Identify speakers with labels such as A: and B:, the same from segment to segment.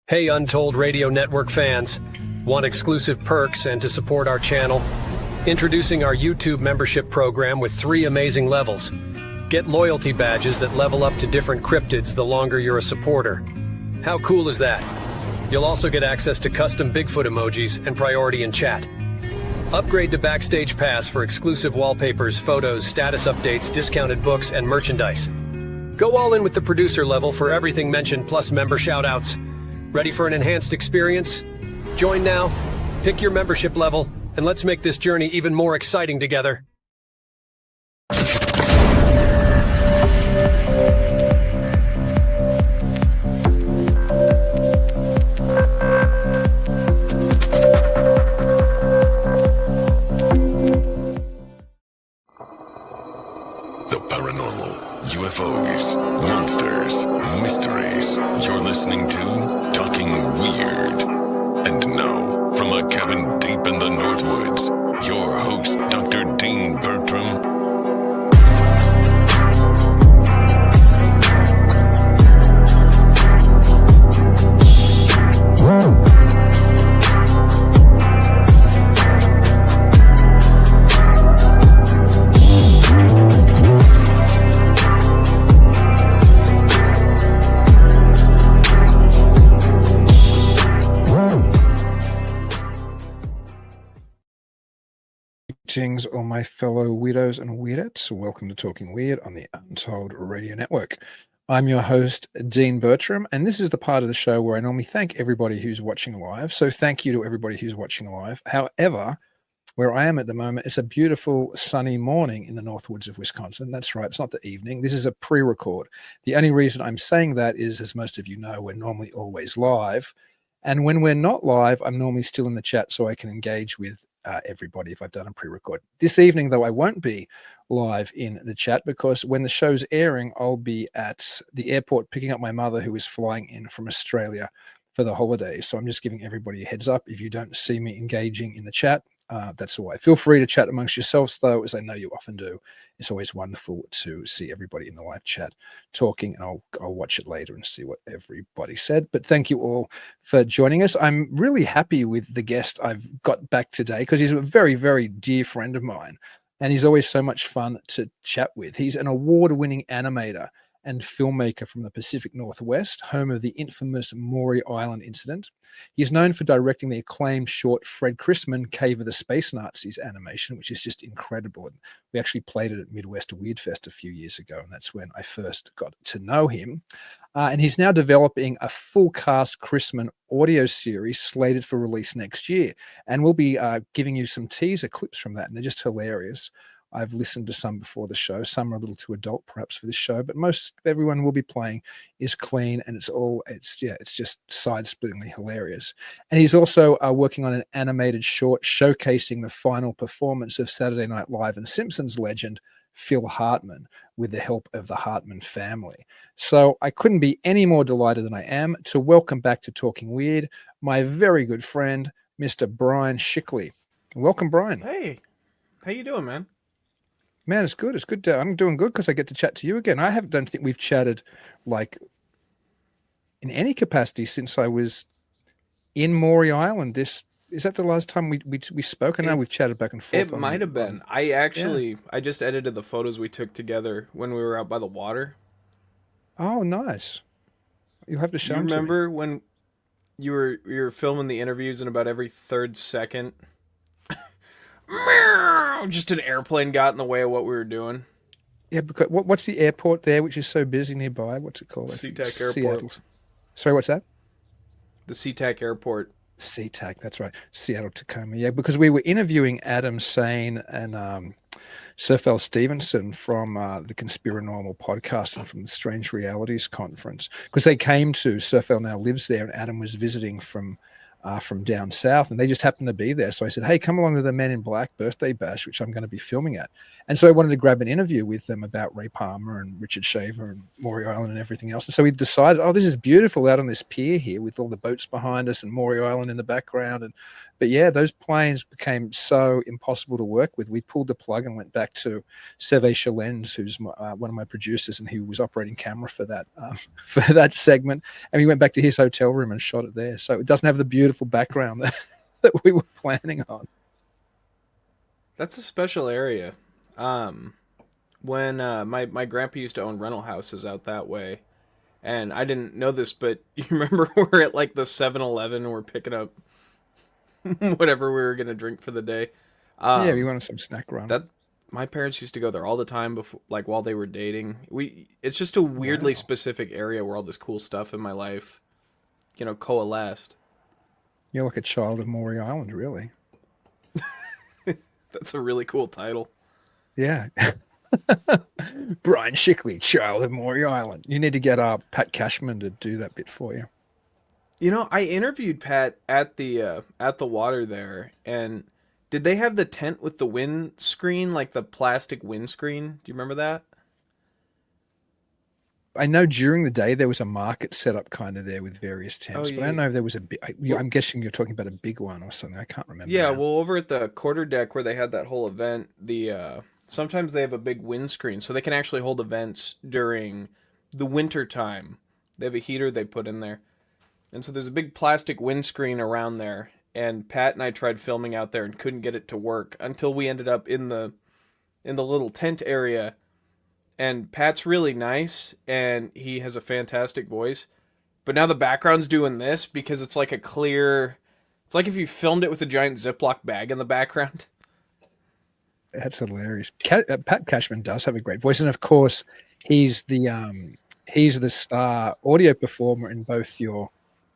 A: Hey Untold Radio Network fans, want exclusive perks and to support our channel? Introducing our YouTube membership program with 3 amazing levels. Get loyalty badges that level up to different cryptids the longer you're a supporter. How cool is that? You'll also get access to custom Bigfoot emojis and priority in chat. Upgrade to Backstage Pass for exclusive wallpapers, photos, status updates, discounted books, and merchandise. Go all in with the producer level for everything mentioned plus member shoutouts. Ready for an enhanced experience? Join now, pick your membership level, and let's make this journey even more exciting together.
B: The paranormal, UFOs, monsters, mysteries. You're listening to Talking Weird. And now, from a cabin deep in the Northwoods, your host, Dr. Dean Bertram.
C: All my fellow weirdos and weirdettes, welcome to Talking Weird on the Untold Radio Network. I'm your host, Dean Bertram, and this is the part of the show where I normally thank everybody who's watching live. So thank you to everybody who's watching live. However, where I am at the moment, it's a beautiful sunny morning in the Northwoods of Wisconsin. That's right, it's not the evening. This is a pre-record. The only reason I'm saying that is, as most of you know, we're normally always live. And when we're not live, I'm normally still in the chat so I can engage with everybody if I've done a pre-record. This evening, though, I won't be live in the chat because when the show's airing, I'll be at the airport picking up my mother who is flying in from Australia for the holidays. So I'm just giving everybody a heads up. If you don't see me engaging in the chat, that's why. Feel free to chat amongst yourselves, though, as I know you often do. It's always wonderful to see everybody in the live chat talking, and I'll watch it later and see what everybody said. But thank you all for joining us. I'm really happy with the guest I've got back today because he's a very, very dear friend of mine, and he's always so much fun to chat with. He's an award-winning animator and filmmaker from the Pacific Northwest, home of the infamous Maury Island incident. He's known for directing the acclaimed short Fred Crisman Cave of the Space Nazis animation, which is just incredible. And we actually played it at Midwest Weird Fest a few years ago, and that's when I first got to know him. And he's now developing a full-cast Crisman audio series slated for release next year. And we'll be giving you some teaser clips from that, and they're just hilarious. I've listened to some before the show. Some are a little too adult, perhaps, for this show, but most everyone will be playing is clean, and it's just side-splittingly hilarious. And he's also working on an animated short showcasing the final performance of Saturday Night Live and Simpsons legend Phil Hartman with the help of the Hartman family. So I couldn't be any more delighted than I am to welcome back to Talking Weird my very good friend, Mr. Bryan Shickley. Welcome, Bryan.
D: Hey, how you doing, man?
C: Man, it's good. It's good. I'm doing good because I get to chat to you again. Don't think we've chatted like in any capacity since I was in Maury Island. Is that the last time we spoke? I know we've chatted back and forth.
D: It might have been. I just edited the photos we took together when we were out by the water.
C: Oh, nice. You'll have to show them.
D: You remember when you were filming the interviews and about every 3rd second just an airplane got in the way of what we were doing?
C: Yeah, because what's the airport there which is so busy nearby? What's it called?
D: SeaTac Airport.
C: Seattle. Sorry, what's that?
D: The SeaTac Airport.
C: SeaTac, that's right. Seattle, Tacoma. Yeah, because we were interviewing Adam Sane and Sir Phil Stevenson from the Conspiranormal podcast and from the Strange Realities conference, because they came to, Sir Phil now lives there, and Adam was visiting from from down south, and they just happened to be there. So I said, hey, come along to the Men in Black birthday bash, which I'm going to be filming at. And so I wanted to grab an interview with them about Ray Palmer and Richard Shaver and Maury Island and everything else. And so we decided, oh, this is beautiful out on this pier here with all the boats behind us and Maury Island in the background. But yeah, those planes became so impossible to work with. We pulled the plug and went back to Seve Chalens, who's one of my producers, and he was operating camera for that segment. And we went back to his hotel room and shot it there. So it doesn't have the beautiful background that we were planning on.
D: That's a special area. When my grandpa used to own rental houses out that way, and I didn't know this, but you remember we're at like the 7-Eleven and we're picking up whatever we were gonna drink for the day.
C: Yeah, we wanted some snack run.
D: That my parents used to go there all the time before, like while they were dating. It's just a weirdly specific area where all this cool stuff in my life, coalesced.
C: You're like a child of Maury Island, really.
D: That's a really cool title.
C: Yeah. Bryan Shickley, child of Maury Island. You need to get Pat Cashman to do that bit for you.
D: I interviewed Pat at the water there, and did they have the tent with the windscreen, like the plastic windscreen? Do you remember that?
C: I know during the day there was a market set up kind of there with various tents, but I don't know if there was I'm guessing you're talking about a big one or something. I can't remember.
D: Yeah,
C: now.
D: well, over at the quarterdeck where they had that whole event, sometimes they have a big windscreen, so they can actually hold events during the winter time. They have a heater they put in there. And so there's a big plastic windscreen around there, and Pat and I tried filming out there and couldn't get it to work until we ended up in the little tent area. And Pat's really nice, and he has a fantastic voice. But now the background's doing this because it's like it's like if you filmed it with a giant Ziploc bag in the background.
C: That's hilarious. Pat Cashman does have a great voice, and of course, he's the star audio performer in both your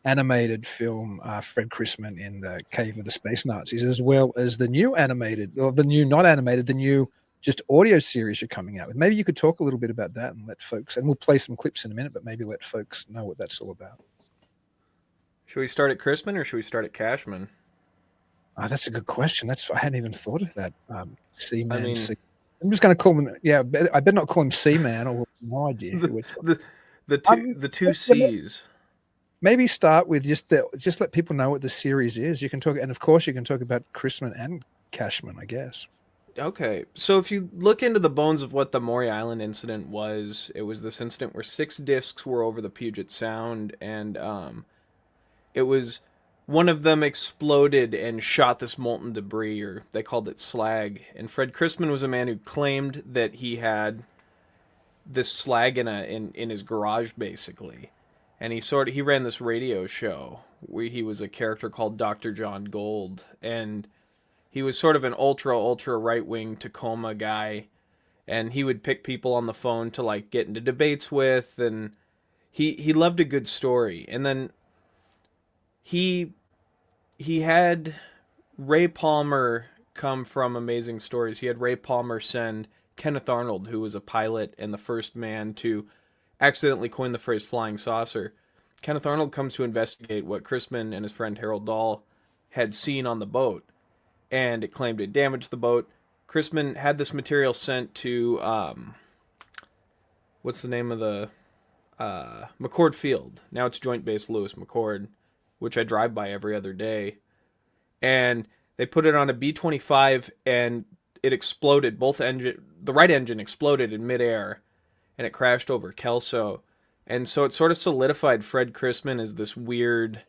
C: animated film Fred Crisman in the Cave of the Space Nazis, as well as the new the new just audio series you're coming out with. Maybe you could talk a little bit about that and let folks, and we'll play some clips in a minute, but maybe let folks know what that's all about.
D: Should we start at Crisman or should we start at Cashman?
C: That's a good question. I hadn't even thought of that. C-Man.
D: I mean,
C: I'm just going to call him. Yeah, I better not call him C-Man, or no idea.
D: The two C's.
C: Maybe start with just let people know what the series is. You can talk, and of course you can talk about Crisman and Cashman, I guess.
D: Okay, so if you look into the bones of what the Maury Island incident was, it was this incident where 6 discs were over the Puget Sound, and it was one of them exploded and shot this molten debris, or they called it slag. And Fred Crisman was a man who claimed that he had this slag in his garage, basically. And he ran this radio show where he was a character called Dr. John Gold, and he was sort of an ultra right-wing Tacoma guy, and he would pick people on the phone to like get into debates with, and he loved a good story. And then he had Ray Palmer come from Amazing Stories. He had Ray Palmer send Kenneth Arnold, who was a pilot and the first man to accidentally coin the phrase flying saucer. Kenneth Arnold comes to investigate what Crisman and his friend Harold Dahl had seen on the boat, and it claimed it damaged the boat. Crisman had this material sent to, what's the name of the, McCord Field. Now it's Joint Base Lewis McCord, which I drive by every other day. And they put it on a B-25, and it exploded. The right engine exploded in midair, and it crashed over Kelso. And so it sort of solidified Fred Crisman as this weird...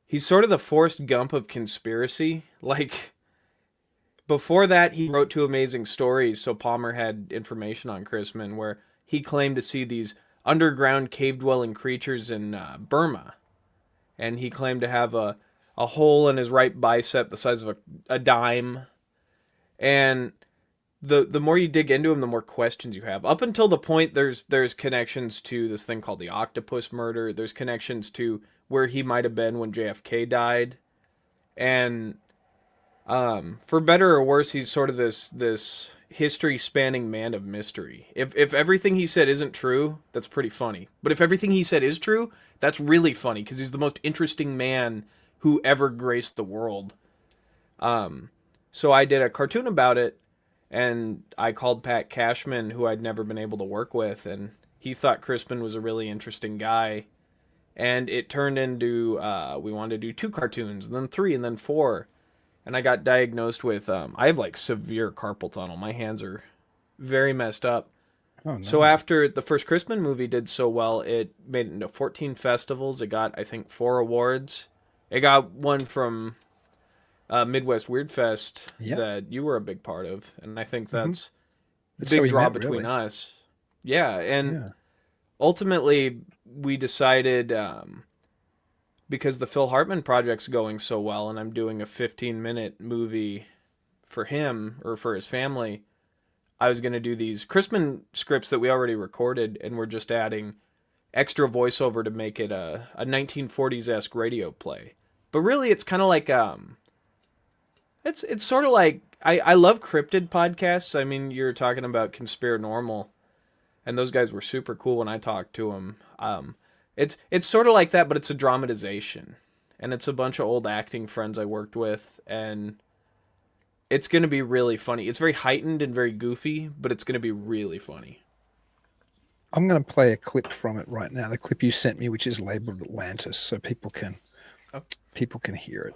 D: He's sort of the Forrest Gump of conspiracy. Like, before that, he wrote 2 Amazing Stories, so Palmer had information on Crisman, where he claimed to see these underground cave-dwelling creatures in Burma. And he claimed to have a hole in his right bicep the size of a dime. And the more you dig into him, the more questions you have. Up until the point there's connections to this thing called the octopus murder. There's connections to where he might have been when JFK died. And for better or worse, he's sort of this history-spanning man of mystery. If everything he said isn't true, that's pretty funny. But if everything he said is true, that's really funny, because he's the most interesting man who ever graced the world. So I did a cartoon about it, and I called Pat Cashman, who I'd never been able to work with, and he thought Crisman was a really interesting guy. And it turned into, we wanted to do 2 cartoons, and then 3, and then 4. And I got diagnosed with, I have like severe carpal tunnel. My hands are very messed up.
C: Oh, no.
D: So after the first Crisman movie did so well, it made it into 14 festivals. It got, I think, 4 awards. It got one from Midwest Weird Fest that you were a big part of. And I think that's the big draw between us. Yeah, and ultimately we decided, because the Phil Hartman project's going so well, and I'm doing a 15-minute movie for him, or for his family, I was going to do these Crisman scripts that we already recorded, and we're just adding extra voiceover to make it a 1940s-esque radio play. But really, it's kind of like, it's sort of like, I love cryptid podcasts. I mean, you're talking about Conspiranormal, and those guys were super cool when I talked to them. It's sort of like that, but it's a dramatization, and it's a bunch of old acting friends I worked with, and it's going to be really funny. It's very heightened and very goofy, but it's going to be really funny.
C: I'm going to play a clip from it right now. The clip you sent me, which is labeled Atlantis, so people can hear it.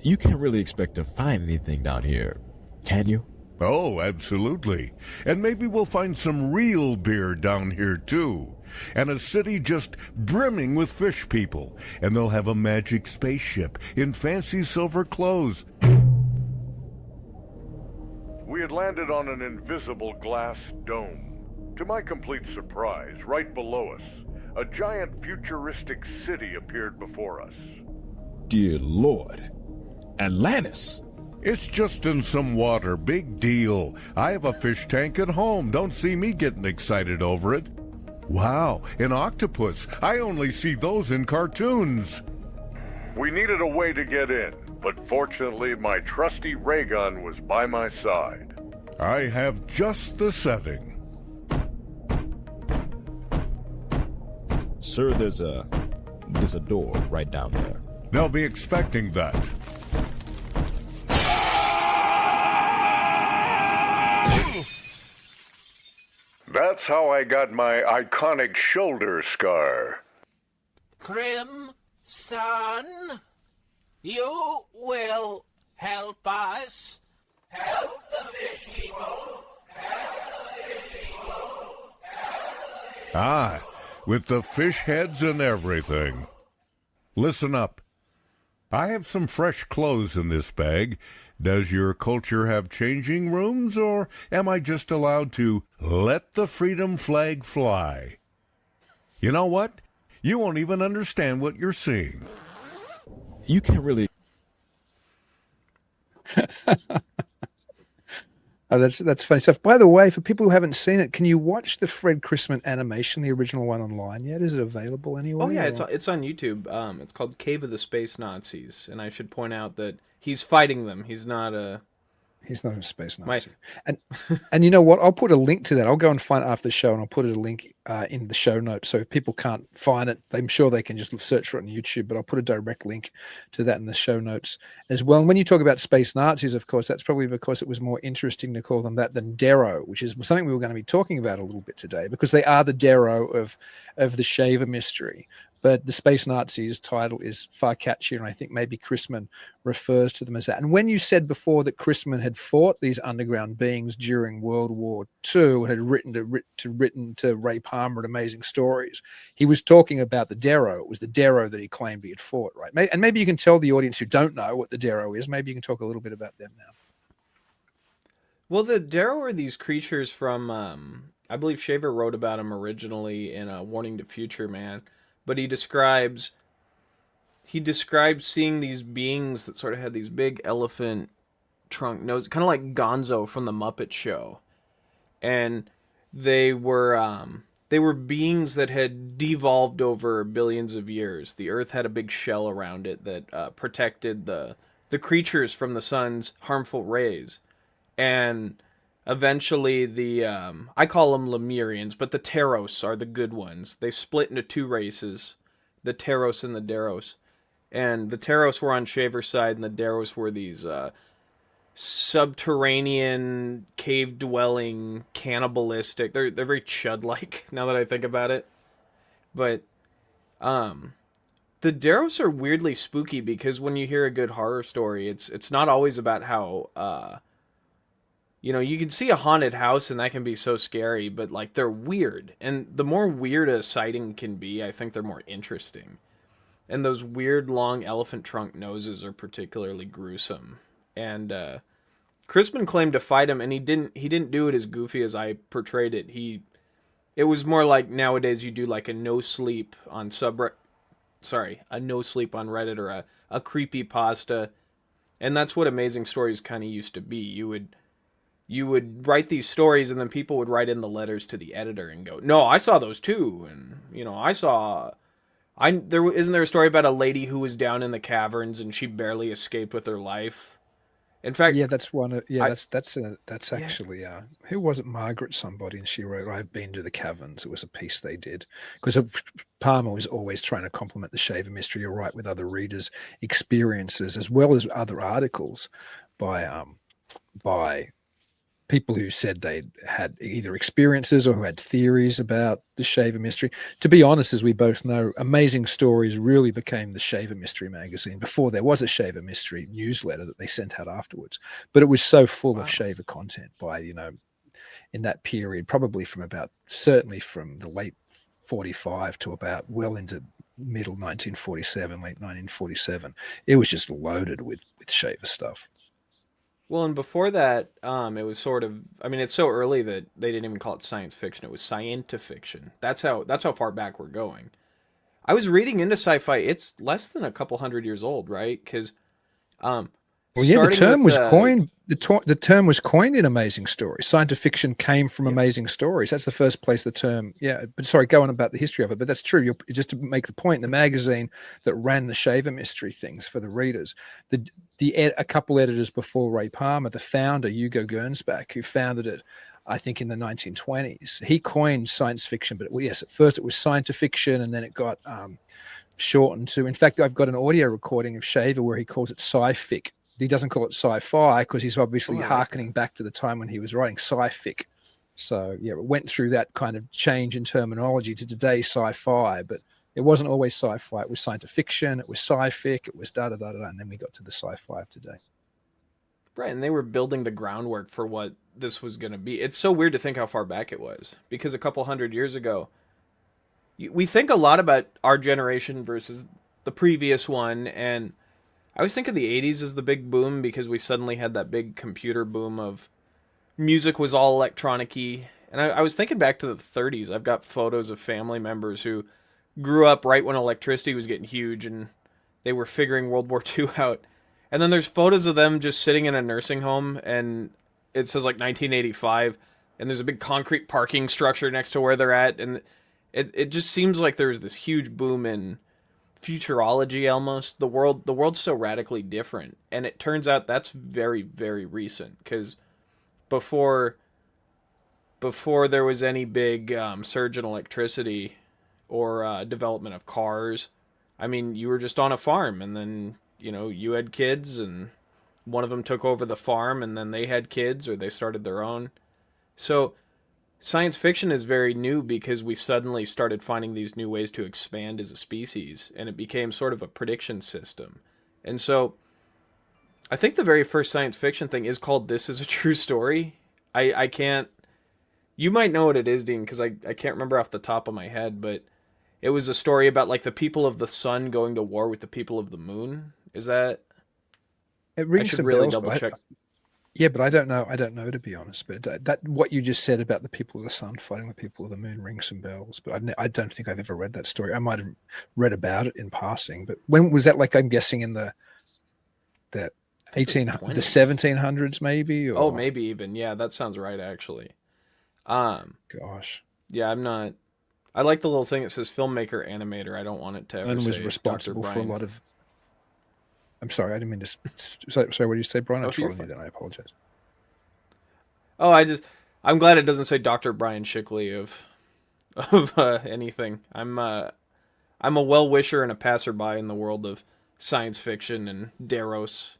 E: You can't really expect to find anything down here, can you?
F: Oh, absolutely. And maybe we'll find some real beer down here, too. And a city just brimming with fish people. And they'll have a magic spaceship in fancy silver clothes. We had landed on an invisible glass dome. To my complete surprise, right below us, a giant futuristic city appeared before us.
E: Dear Lord. Atlantis!
F: It's just in some water, big deal. I have a fish tank at home. Don't see me getting excited over it. Wow, an octopus. I only see those in cartoons. We needed a way to get in, but fortunately my trusty ray gun was by my side. I have just the setting.
E: Sir, there's a door right down there.
F: They'll be expecting that. That's how I got my iconic shoulder scar.
G: Crimson, you will help us. Help the fish people. Help the fish people.
F: Ah, with the fish heads and everything. Listen up. I have some fresh clothes in this bag. Does your culture have changing rooms, or am I just allowed to let the freedom flag fly? You know what? You won't even understand what you're seeing.
E: You can't really...
C: Oh, that's funny stuff. By the way, for people who haven't seen it, can you watch the Fred Crisman animation, the original one, online yet? Is it available anywhere?
D: Oh yeah, it's on YouTube. It's called Cave of the Space Nazis, and I should point out that he's fighting them. He's not a
C: space Nazi. And you know what? I'll put a link to that. I'll go and find it after the show, and I'll put a link in the show notes. So if people can't find it, I'm sure they can just search for it on YouTube, but I'll put a direct link to that in the show notes as well. And when you talk about space Nazis, of course, that's probably because it was more interesting to call them that than Deros, which is something we were going to be talking about a little bit today, because they are the Deros of the Shaver mystery. But the Space Nazis title is far catchier, and I think maybe Crisman refers to them as that. And when you said before that Crisman had fought these underground beings during World War II and had written to Ray Palmer Amazing Stories, he was talking about the Deros. It was the Deros that he claimed he had fought, right? And maybe you can tell the audience who don't know what the Deros is. Maybe you can talk a little bit about them now.
D: Well, the Deros are these creatures from, I believe Shaver wrote about them originally in Warning to Future Man. But he describes seeing these beings that sort of had these big elephant trunk nose, kind of like Gonzo from the Muppet Show, and they were beings that had devolved over billions of years. The Earth had a big shell around it that protected the creatures from the sun's harmful rays, and eventually I call them Lemurians, but the Teros are the good ones. They split into 2 races, the Teros and the Deros. and the Teros were on Shaver's side, and the Deros were these subterranean, cave-dwelling, cannibalistic. They're very Chud-like now that I think about it. But the Deros are weirdly spooky because when you hear a good horror story, it's not always about how you can see a haunted house and that can be so scary, but like they're weird. And the more weird a sighting can be, I think they're more interesting. And those weird long elephant trunk noses are particularly gruesome. And Crisman claimed to fight him, and he didn't do it as goofy as I portrayed it. It was more like nowadays you do like a no sleep on a no sleep on Reddit or a creepy pasta. And that's what Amazing Stories kind of used to be. You would write these stories, and then people would write in the letters to the editor and go, "No, I saw those too." And isn't there a story about a lady who was down in the caverns and she barely escaped with her life? In fact,
C: yeah, that's one. Yeah, that's actually who was it? Margaret somebody, and she wrote, "I've been to the caverns." It was a piece they did because Palmer was always trying to complement the Shaver mystery, or write with other readers' experiences as well as other articles by people who said they'd had either experiences or who had theories about the Shaver mystery. To be honest, as we both know, Amazing Stories really became the Shaver Mystery magazine before there was a Shaver Mystery newsletter that they sent out afterwards. But it was so full of Shaver content by, in that period, probably certainly from the late 45 to about well into middle 1947, late 1947. It was just loaded with Shaver stuff.
D: Well, and before that, it was sort of. I mean, it's so early that they didn't even call it science fiction. It was scientifiction. That's how far back we're going. I was reading into sci-fi. It's less than a couple hundred years old, right? Because,
C: the term was coined. The term was coined in Amazing Stories. Science fiction came from Amazing Stories. That's the first place the term. Yeah, but sorry, go on about the history of it. But that's true. Just to make the point, the magazine that ran the Shaver mystery things for the readers, a couple editors before Ray Palmer, the founder Hugo Gernsback, who founded it, I think in the 1920s, he coined science fiction. But yes, at first it was science fiction, and then it got shortened to. In fact, I've got an audio recording of Shaver where he calls it sci-fic. He doesn't call it sci-fi because he's obviously hearkening back to the time when he was writing sci-fic. So yeah, it went through that kind of change in terminology to today's sci-fi, but it wasn't always sci-fi. It was science fiction, it was sci-fic, it was da-da-da-da, and then we got to the sci-fi of today.
D: Right, and they were building the groundwork for what this was going to be. It's so weird to think how far back it was, because a couple hundred years ago, we think a lot about our generation versus the previous one, and I always think of the 80s as the big boom because we suddenly had that big computer boom of music was all electronic-y. And I was thinking back to the 30s. I've got photos of family members who grew up right when electricity was getting huge and they were figuring World War II out. And then there's photos of them just sitting in a nursing home and it says like 1985 and there's a big concrete parking structure next to where they're at. And it just seems like there's this huge boom in futurology almost. The world's so radically different, and it turns out that's very, very recent because before there was any big surge in electricity or development of cars, I mean, you were just on a farm, and then you had kids, and one of them took over the farm, and then they had kids or they started their own. So science fiction is very new because we suddenly started finding these new ways to expand as a species, and it became sort of a prediction system. And so I think the very first science fiction thing is called This Is a True Story. I can't... You might know what it is, Dean, because I can't remember off the top of my head, but it was a story about like the people of the sun going to war with the people of the moon. Is that...
C: It rings
D: I should
C: some
D: really
C: bells,
D: double check.
C: Yeah, but I don't know. I don't know, to be honest. But that what you just said about the people of the sun fighting the people of the moon rings some bells. But I don't think I've ever read that story. I might have read about it in passing. But when was that? Like, I'm guessing in the 1700s, maybe. Or...
D: Oh, maybe even. Yeah, that sounds right, actually.
C: Gosh.
D: Yeah, I'm not. I like the little thing that says filmmaker, animator. I don't want it to ever
C: And was
D: say
C: responsible
D: Dr.
C: for a
D: Bryan.
C: lot of. I'm sorry, I didn't mean to. Sorry, what did you say, Brian? I'm
D: you're
C: trolling you.
D: fine.
C: Then I apologize.
D: Oh, I'm glad it doesn't say Dr. Bryan Shickley of anything. I'm a well-wisher and a passerby in the world of science fiction and Deros.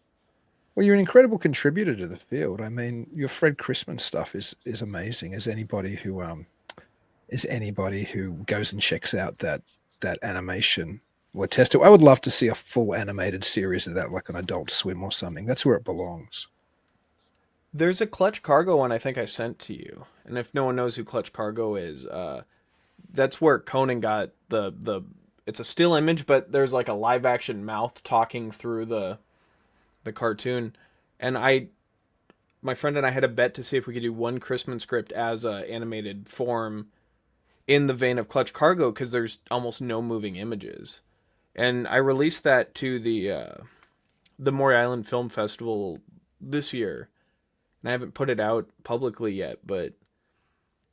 C: Well, you're an incredible contributor to the field. I mean, your Fred Crisman stuff is amazing. As anybody who goes and checks out that animation will attest to. I would love to see a full animated series of that, like an Adult Swim or something. That's where it belongs.
D: There's a Clutch Cargo one I think I sent to you, and if no one knows who Clutch Cargo is, that's where Conan got the. It's a still image, but there's like a live action mouth talking through the cartoon, and my friend and I had a bet to see if we could do one Crisman script as a animated form in the vein of Clutch Cargo, because there's almost no moving images. And I released that to the Maury Island Film Festival this year, and I haven't put it out publicly yet, but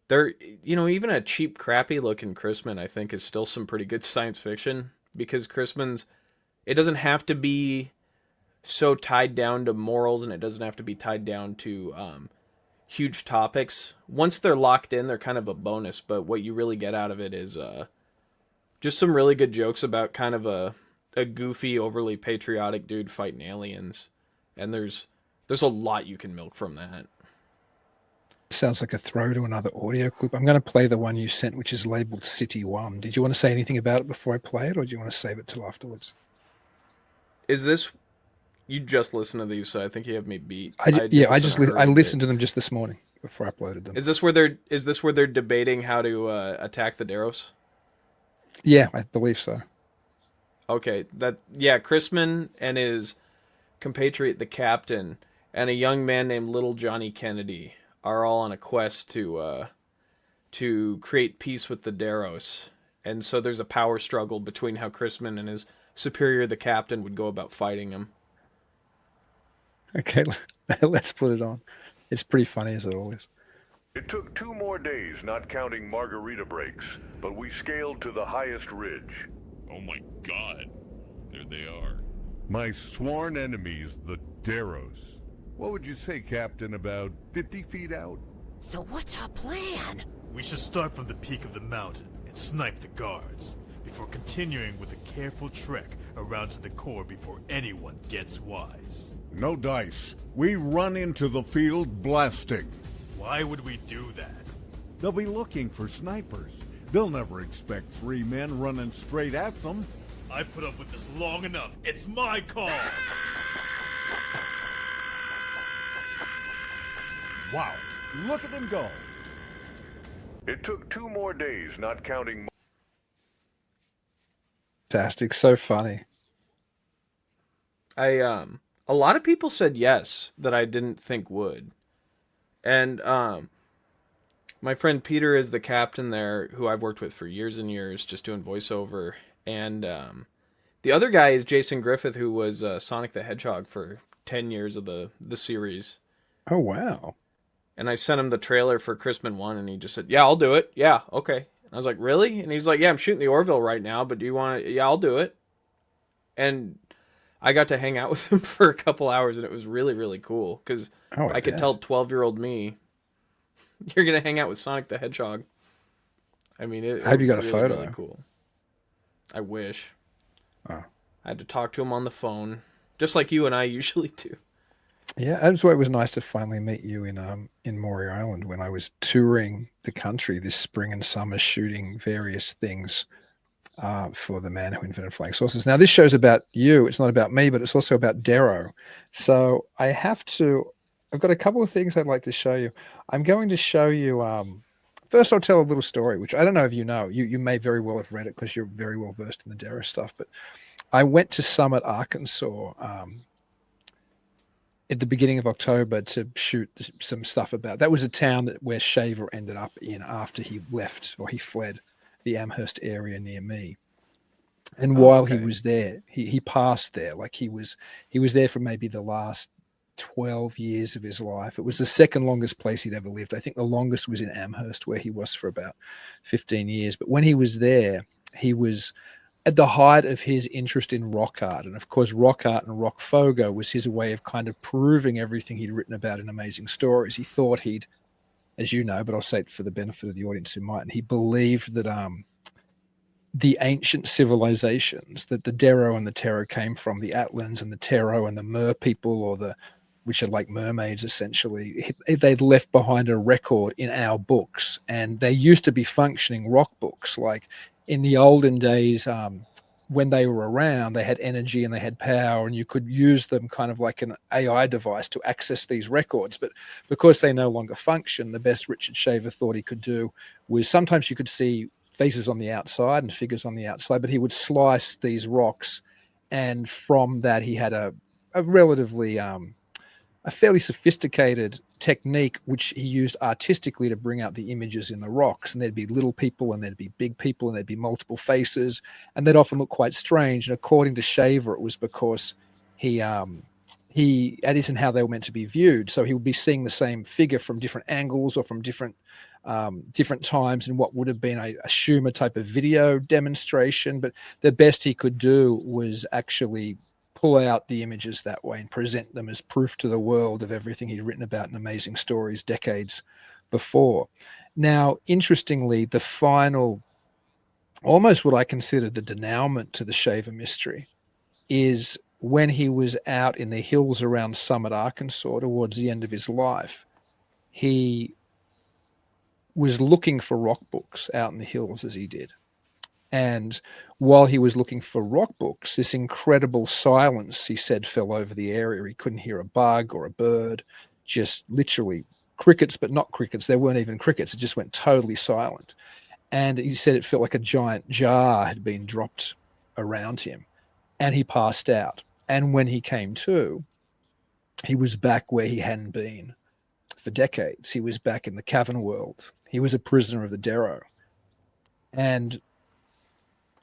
D: there, even a cheap, crappy looking Crisman, I think, is still some pretty good science fiction, because Crisman's, it doesn't have to be so tied down to morals, and it doesn't have to be tied down to huge topics. Once they're locked in, they're kind of a bonus, but what you really get out of it is just some really good jokes about kind of a goofy, overly patriotic dude fighting aliens, and there's a lot you can milk from that.
C: Sounds like a throw to another audio clip. I'm going to play the one you sent, which is labeled City 1. Did you want to say anything about it before I play it, or do you want to save it till afterwards?
D: Is this... You just listened to these, so I think you have me beat.
C: I listened to them just this morning before I uploaded them.
D: Is this where they're debating how to attack the Deros?
C: Yeah, I believe so.
D: Okay, Crisman and his compatriot, the captain, and a young man named Little Johnny Kennedy are all on a quest to create peace with the Deros, and so there's a power struggle between how Crisman and his superior, the captain, would go about fighting him.
C: Okay, let's put it on. It's pretty funny as it always.
H: It took 2 more days, not counting margarita breaks, but we scaled to the highest ridge.
B: Oh my god. There they are.
F: My sworn enemies, the Deros. What would you say, Captain, about 50 feet out?
I: So what's our plan?
J: We should start from the peak of the mountain and snipe the guards, before continuing with a careful trek around to the core before anyone gets wise.
F: No dice. We run into the field blasting.
J: Why would we do that?
F: They'll be looking for snipers. They'll never expect 3 men running straight at them.
J: I put up with this long enough. It's my call!
F: Wow, look at them go.
H: It took 2 more days, not counting...
C: Fantastic, so funny.
D: A lot of people said yes that I didn't think would. And my friend Peter is the captain there, who I've worked with for years and years, just doing voiceover. And the other guy is Jason Griffith, who was Sonic the Hedgehog for 10 years of the series.
C: Oh, wow.
D: And I sent him the trailer for Crisman 1, and he just said, yeah, I'll do it. Yeah, okay. And I was like, really? And he's like, yeah, I'm shooting the Orville right now, but do you want to... Yeah, I'll do it. And I got to hang out with him for a couple hours, and it was really, really cool, because I could tell 12-year-old me, you're going to hang out with Sonic the Hedgehog. I mean, I
C: hope you got
D: really,
C: a photo.
D: Really cool. I wish.
C: Oh.
D: I had to talk to him on the phone, just like you and I usually do.
C: Yeah, that's why it was nice to finally meet you in Maury Island when I was touring the country this spring and summer, shooting various things for The Man Who Invented Flying Saucers. Now, this show's about you. It's not about me, but it's also about Deros. So I've got a couple of things I'd like to show you. I'm going to show you, first I'll tell a little story, which I don't know if you know. You may very well have read it because you're very well versed in the Deros stuff, but I went to Summit, Arkansas, at the beginning of October to shoot some stuff about. That was a town where Shaver ended up in after he left, or he fled the Amherst area near me. And while he was there, he passed there. Like he was there for maybe the last 12 years of his life. It was the second longest place he'd ever lived. I think the longest was in Amherst, where he was for about 15 years. But when he was there, he was at the height of his interest in rock art. And of course, rock art and Rokfogo was his way of kind of proving everything he'd written about in Amazing Stories. He thought he'd, as you know, but I'll say it for the benefit of the audience who mightn't, he believed that the ancient civilizations that the Dero and the Tero came from, the Atlans and the Tero and the Mer people, which are like mermaids essentially, they'd left behind a record in our books, and they used to be functioning rock books. Like in the olden days, when they were around, they had energy and they had power, and you could use them kind of like an AI device to access these records. But because they no longer function, the best Richard Shaver thought he could do was, sometimes you could see faces on the outside and figures on the outside, but he would slice these rocks, and from that he had a relatively a fairly sophisticated technique which he used artistically to bring out the images in the rocks. And there'd be little people and there'd be big people and there'd be multiple faces, and they'd often look quite strange. And according to Shaver, it was because that isn't how they were meant to be viewed. So he would be seeing the same figure from different angles or from different times in what would have been a Schumer type of video demonstration. But the best he could do was actually pull out the images that way and present them as proof to the world of everything he'd written about in Amazing Stories decades before. Now, interestingly, the final, almost what I consider the denouement to the Shaver mystery, is when he was out in the hills around Summit, Arkansas, towards the end of his life. He was looking for rock books out in the hills, as he did. And while he was looking for rock books, this incredible silence, he said, fell over the area. He couldn't hear a bug or a bird, just literally crickets, but not crickets. There weren't even crickets. It just went totally silent. And he said it felt like a giant jar had been dropped around him, and he passed out. And when he came to, he was back where he hadn't been for decades. He was back in the cavern world. He was a prisoner of the Dero. And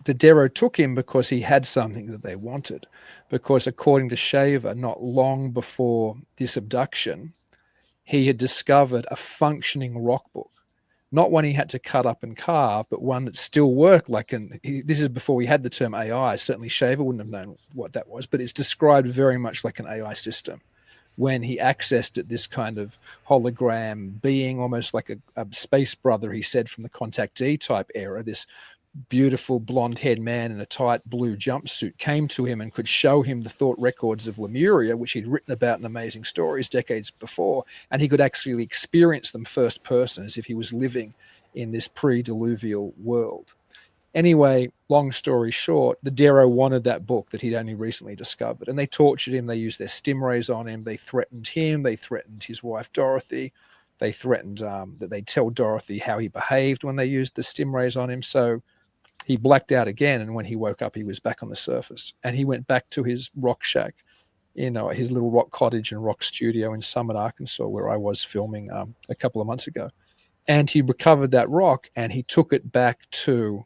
C: the Dero took him because he had something that they wanted. Because according to Shaver, not long before this abduction, he had discovered a functioning rock book. Not one he had to cut up and carve, but one that still worked like this is before we had the term AI. Certainly Shaver wouldn't have known what that was, but it's described very much like an AI system. When he accessed it, this kind of hologram being, almost like a space brother, he said, from the Contact D type era, this beautiful blonde-haired man in a tight blue jumpsuit came to him and could show him the thought records of Lemuria, which he'd written about in Amazing Stories decades before, and he could actually experience them first person as if he was living in this pre-diluvial world. Anyway, long story short, the Dero wanted that book that he'd only recently discovered, and they tortured him. They used their stingrays on him. They threatened him. They threatened his wife, Dorothy. They threatened that they'd tell Dorothy how he behaved when they used the stingrays on him. So he blacked out again, and when he woke up, he was back on the surface. And he went back to his rock shack, his little rock cottage and rock studio in Summit, Arkansas, where I was filming a couple of months ago. And he recovered that rock, and he took it back to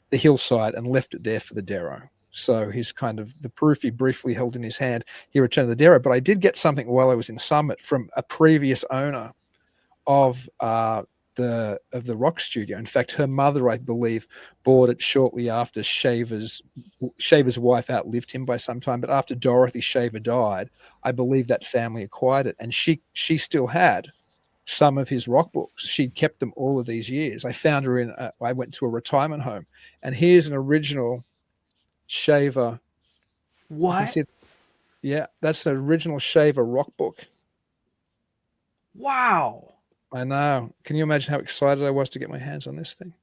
C: the hillside and left it there for the Dero. So his kind of the proof he briefly held in his hand, he returned to the Dero. But I did get something while I was in Summit from a previous owner of the rock studio. In fact, her mother, I believe, bought it shortly after Shaver's wife outlived him by some time. But after Dorothy Shaver died, I believe that family acquired it, and she still had some of his rock books. She'd kept them all of these years. I found her I went to a retirement home, and here's an original Shaver.
D: What?
C: Yeah, that's an original Shaver rock book.
D: Wow.
C: I know. Can you imagine how excited I was to get my hands on this thing?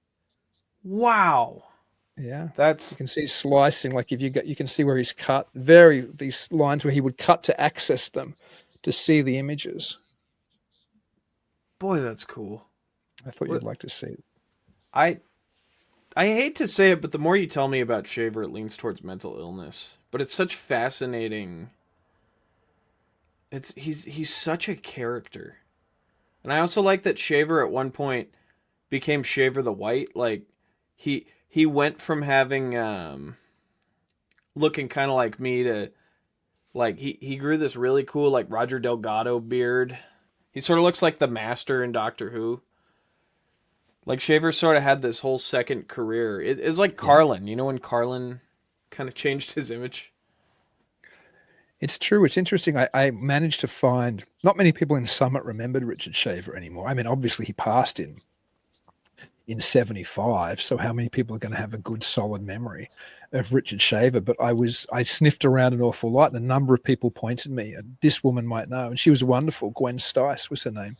D: Wow.
C: Yeah.
D: You
C: can see slicing, like you can see where he's cut. These lines where he would cut to access them, to see the images.
D: Boy, that's cool.
C: I thought you'd like to see it.
D: I hate to say it, but the more you tell me about Shaver, it leans towards mental illness. But it's such fascinating. He's such a character. And I also like that Shaver at one point became Shaver the White. Like he went from having looking kind of like me to like he grew this really cool like Roger Delgado beard. He sort of looks like the Master in Doctor Who. Like Shaver sort of had this whole second career. It's like Carlin. You know when Carlin kind of changed his image?
C: It's true. It's interesting. I managed to find not many people in Summit remembered Richard Shaver anymore. I mean, obviously he passed in in 75. So how many people are going to have a good solid memory of Richard Shaver? But I sniffed around an awful lot, and a number of people pointed me. This woman might know, and she was wonderful. Gwen Stice was her name.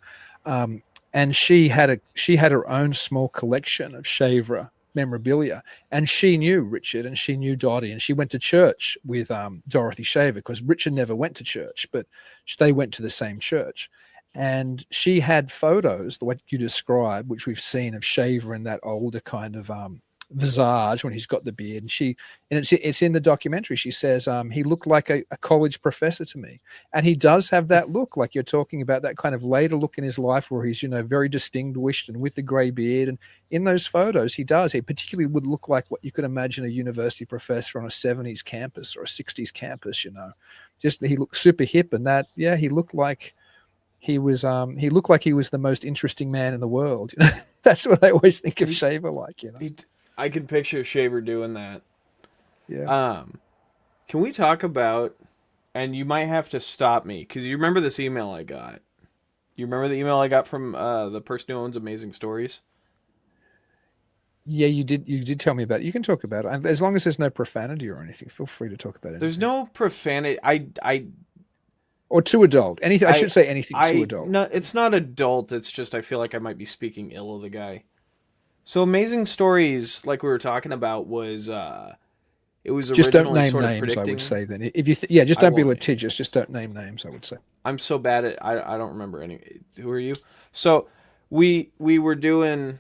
C: And she had her own small collection of Shaver memorabilia, and she knew Richard and she knew Dottie, and she went to church with Dorothy Shaver, because Richard never went to church, but they went to the same church. And she had photos, the way you describe, which we've seen of Shaver in that older kind of visage when he's got the beard. And it's in the documentary. She says he looked like a college professor to me, and he does have that look, like you're talking about, that kind of later look in his life where he's very distinguished and with the grey beard. And in those photos, he particularly would look like what you could imagine a university professor on a 70s campus or a 60s campus. Just he looked super hip, and he looked like he was the most interesting man in the world. That's what I always think of Shaver like.
D: I can picture Shaver doing that.
C: Yeah.
D: Can we talk about, and you might have to stop me, because you remember this email I got. You remember the email I got from the person who owns Amazing Stories?
C: Yeah, you did tell me about it. You can talk about it. As long as there's no profanity or anything, feel free to talk about it.
D: There's no profanity.
C: Or too adult. Anything. I should say anything too adult.
D: No, it's not adult. It's just I feel like I might be speaking ill of the guy. So Amazing Stories, like we were talking about, was it was
C: just don't
D: originally
C: name
D: sort of
C: names.
D: predicting...
C: I would say then, if you just don't be litigious. Just don't name names. I would say.
D: I'm so bad at I don't remember any. Who are you? So we were doing.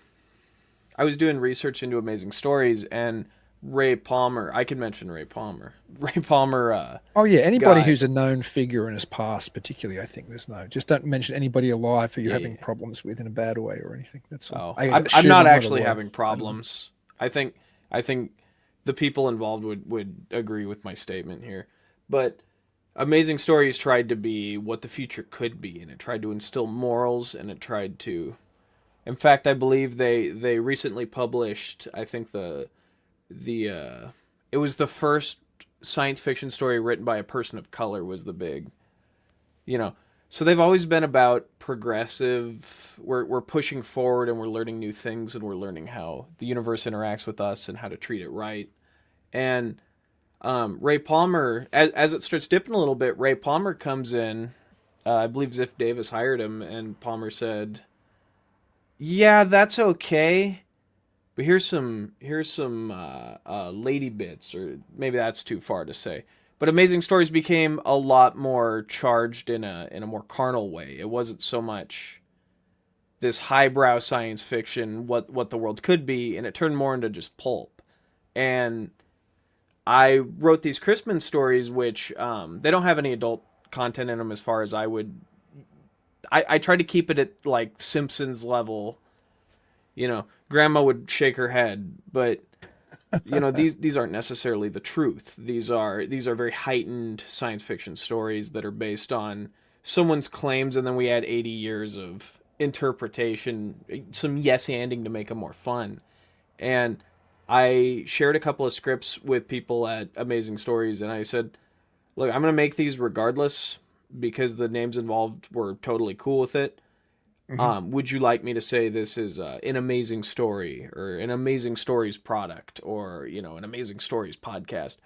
D: I was doing research into Amazing Stories, and Ray Palmer. I can mention Ray Palmer. Ray Palmer.
C: Oh yeah, anybody who's a known figure in his past, particularly, I think just don't mention anybody alive who you're having problems with in a bad way or anything. That's all.
D: I'm not actually having problems. I think the people involved would agree with my statement here. But Amazing Stories tried to be what the future could be, and it tried to instill morals, and it tried to. In fact, I believe they recently published. I think it was the first science fiction story written by a person of color was the big, so they've always been about progressive. We're pushing forward, and we're learning new things, and we're learning how the universe interacts with us and how to treat it right. And Ray Palmer, as it starts dipping a little bit, Ray Palmer comes in. I believe Ziff Davis hired him, and Palmer said, "Yeah, that's okay. But here's some lady bits," or maybe that's too far to say. But Amazing Stories became a lot more charged in a more carnal way. It wasn't so much this highbrow science fiction, what the world could be, and it turned more into just pulp. And I wrote these Crisman stories, which they don't have any adult content in them as far as I would. I try to keep it at like Simpsons level. Grandma would shake her head, but these aren't necessarily the truth. These are very heightened science fiction stories that are based on someone's claims, and then we add 80 years of interpretation, some yes-anding to make them more fun. And I shared a couple of scripts with people at Amazing Stories, and I said, "Look, I'm going to make these regardless because the names involved were totally cool with it. Mm-hmm. Would you like me to say this is an Amazing Story or an Amazing Stories product or, an Amazing Stories podcast?"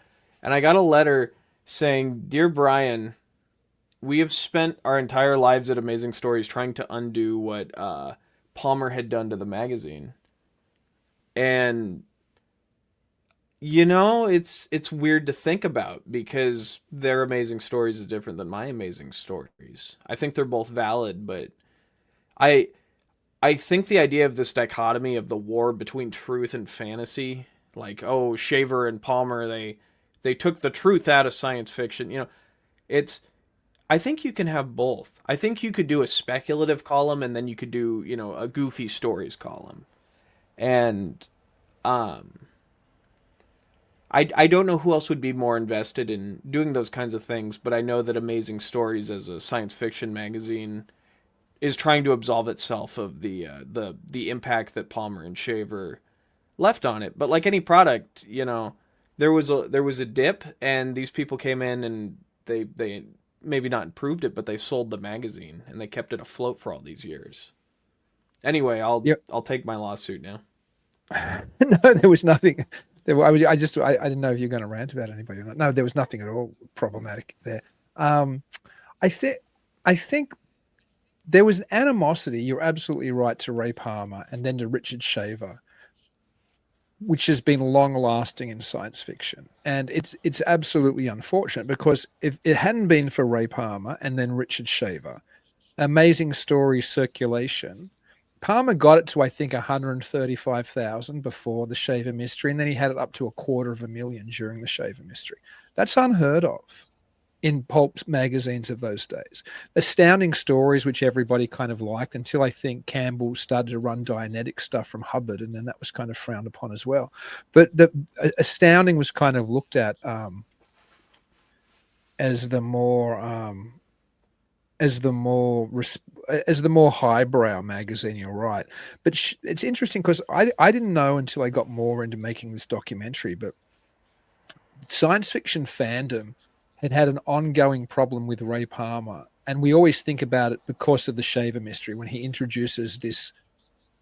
D: And I got a letter saying, "Dear Bryan, we have spent our entire lives at Amazing Stories trying to undo what Palmer had done to the magazine." And, it's weird to think about because their Amazing Stories is different than my Amazing Stories. I think they're both valid, but I think the idea of this dichotomy of the war between truth and fantasy, like, Shaver and Palmer, they took the truth out of science fiction. I think you can have both. I think you could do a speculative column, and then you could do, a goofy stories column. And I don't know who else would be more invested in doing those kinds of things, but I know that Amazing Stories as a science fiction magazine is trying to absolve itself of the impact that Palmer and Shaver left on it. But like any product, there was a dip, and these people came in and they maybe not improved it, but they sold the magazine and they kept it afloat for all these years. Anyway, I'll take my lawsuit now.
C: No, there was nothing. I didn't know if you're going to rant about anybody or not. No, there was nothing at all problematic there. I think I think there was an animosity. You're absolutely right, to Ray Palmer and then to Richard Shaver, which has been long lasting in science fiction. And it's absolutely unfortunate, because if it hadn't been for Ray Palmer and then Richard Shaver, Amazing Story circulation, Palmer got it to, I think, 135,000 before the Shaver Mystery, and then he had it up to 250,000 during the Shaver Mystery. That's unheard of in pulp magazines of those days. Astounding Stories, which everybody kind of liked, until I think Campbell started to run Dianetic stuff from Hubbard, and then that was kind of frowned upon as well. But the Astounding was kind of looked at as the more highbrow magazine. You're right, but it's interesting, because I didn't know until I got more into making this documentary, but science fiction fandom had an ongoing problem with Ray Palmer, and we always think about it because of the Shaver Mystery, when he introduces this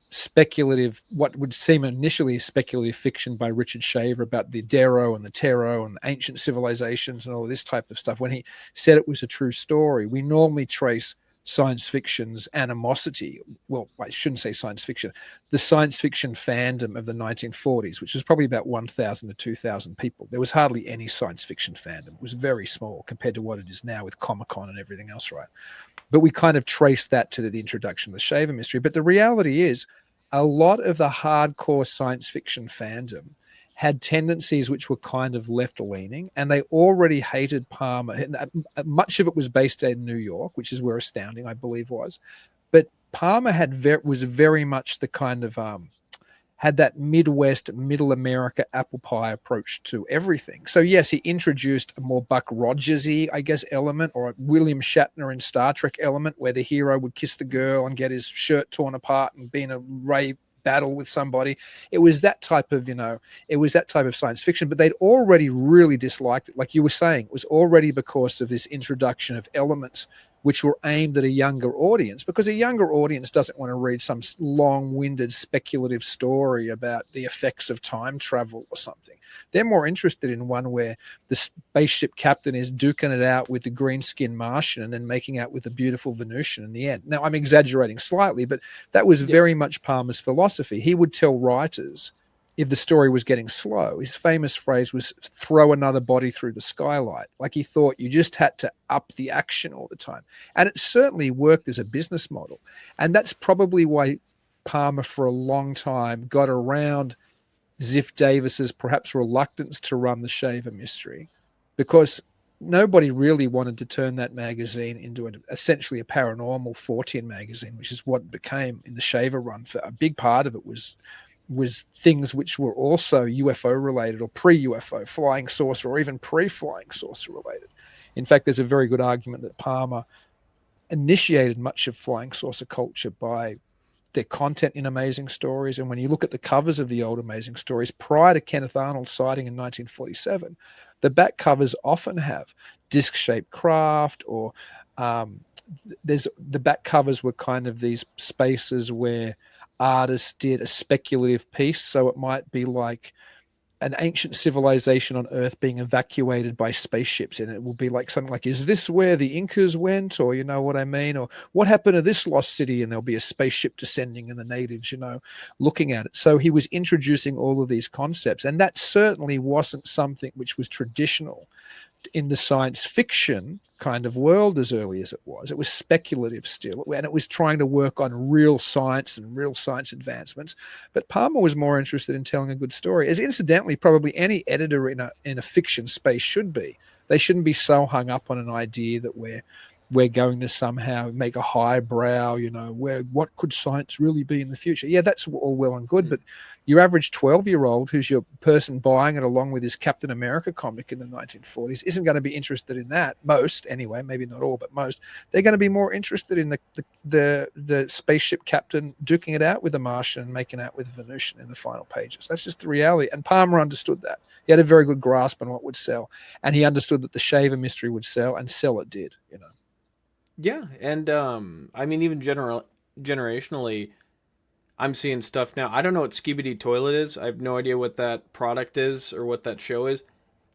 C: speculative, what would seem initially speculative fiction by Richard Shaver about the Deros and the Teros and the ancient civilizations and all this type of stuff. When he said it was a true story, we normally trace science fiction's animosity. Well, I shouldn't say science fiction, the science fiction fandom of the 1940s, which was probably about 1,000 to 2,000 people. There was hardly any science fiction fandom. It was very small compared to what it is now with Comic-Con and everything else, right? But we kind of trace that to the introduction of the Shaver Mystery. But the reality is, a lot of the hardcore science fiction fandom had tendencies which were kind of left-leaning, and they already hated Palmer. Much of it was based in New York, which is where Astounding, I believe, was. But Palmer was very much the kind of had that Midwest, Middle America apple pie approach to everything. So yes, he introduced a more Buck Rogers-y, I guess, element, or a William Shatner in Star Trek element, where the hero would kiss the girl and get his shirt torn apart and be in a Ray battle with somebody. It was that type of, science fiction, but they'd already really disliked it. Like you were saying, it was already because of this introduction of elements which were aimed at a younger audience, because a younger audience doesn't want to read some long-winded speculative story about the effects of time travel or something. They're more interested in one where the spaceship captain is duking it out with the green-skinned Martian and then making out with the beautiful Venusian in the end. Now, I'm exaggerating slightly, but that was very much Palmer's philosophy. He would tell writers, if the story was getting slow, his famous phrase was throw another body through the skylight. Like, he thought you just had to up the action all the time. And it certainly worked as a business model. And that's probably why Palmer for a long time got around Ziff Davis's perhaps reluctance to run the Shaver Mystery, because nobody really wanted to turn that magazine into essentially a paranormal 14 magazine, which is what it became in the Shaver run. For a big part of it was things which were also UFO related or pre-UFO, flying saucer, or even pre-flying saucer related. In fact, there's a very good argument that Palmer initiated much of flying saucer culture by their content in Amazing Stories. And when you look at the covers of the old Amazing Stories prior to Kenneth Arnold's sighting in 1947, the back covers often have disc-shaped craft, or the back covers were kind of these spaces where artists did a speculative piece. So it might be like an ancient civilization on Earth being evacuated by spaceships, and it will be like something like, is this where the Incas went? Or, you know what I mean? Or what happened to this lost city? And there'll be a spaceship descending and the natives, looking at it. So he was introducing all of these concepts, and that certainly wasn't something which was traditional in the science fiction kind of world as early as it was. It was speculative still, and it was trying to work on real science and real science advancements. But Palmer was more interested in telling a good story, as incidentally probably any editor in a fiction space should be. They shouldn't be so hung up on an idea that we're going to somehow make a highbrow, what could science really be in the future? Yeah, that's all well and good, but your average 12-year-old who's your person buying it along with his Captain America comic in the 1940s isn't going to be interested in that. Most, anyway, maybe not all, but most. They're going to be more interested in the spaceship captain duking it out with the Martian and making out with the Venusian in the final pages. That's just the reality. And Palmer understood that. He had a very good grasp on what would sell, and he understood that the Shaver Mystery would sell, and sell it did, Yeah,
D: and I mean, even generationally, I'm seeing stuff now. I don't know what Skibidi Toilet is. I have no idea what that product is or what that show is.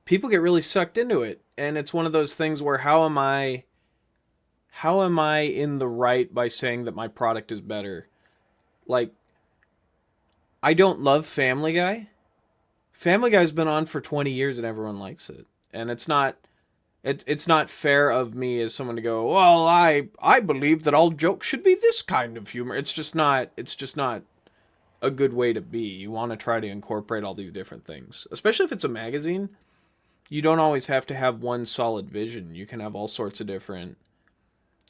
D: People get really sucked into it, and it's one of those things where how am I in the right by saying that my product is better? Like, I don't love Family Guy. Family Guy's been on for 20 years and everyone likes it. And it's not fair of me as someone to go, well, I believe that all jokes should be this kind of humor. It's just not a good way to be. You want to try to incorporate all these different things. Especially if it's a magazine, you don't always have to have one solid vision. You can have all sorts of different...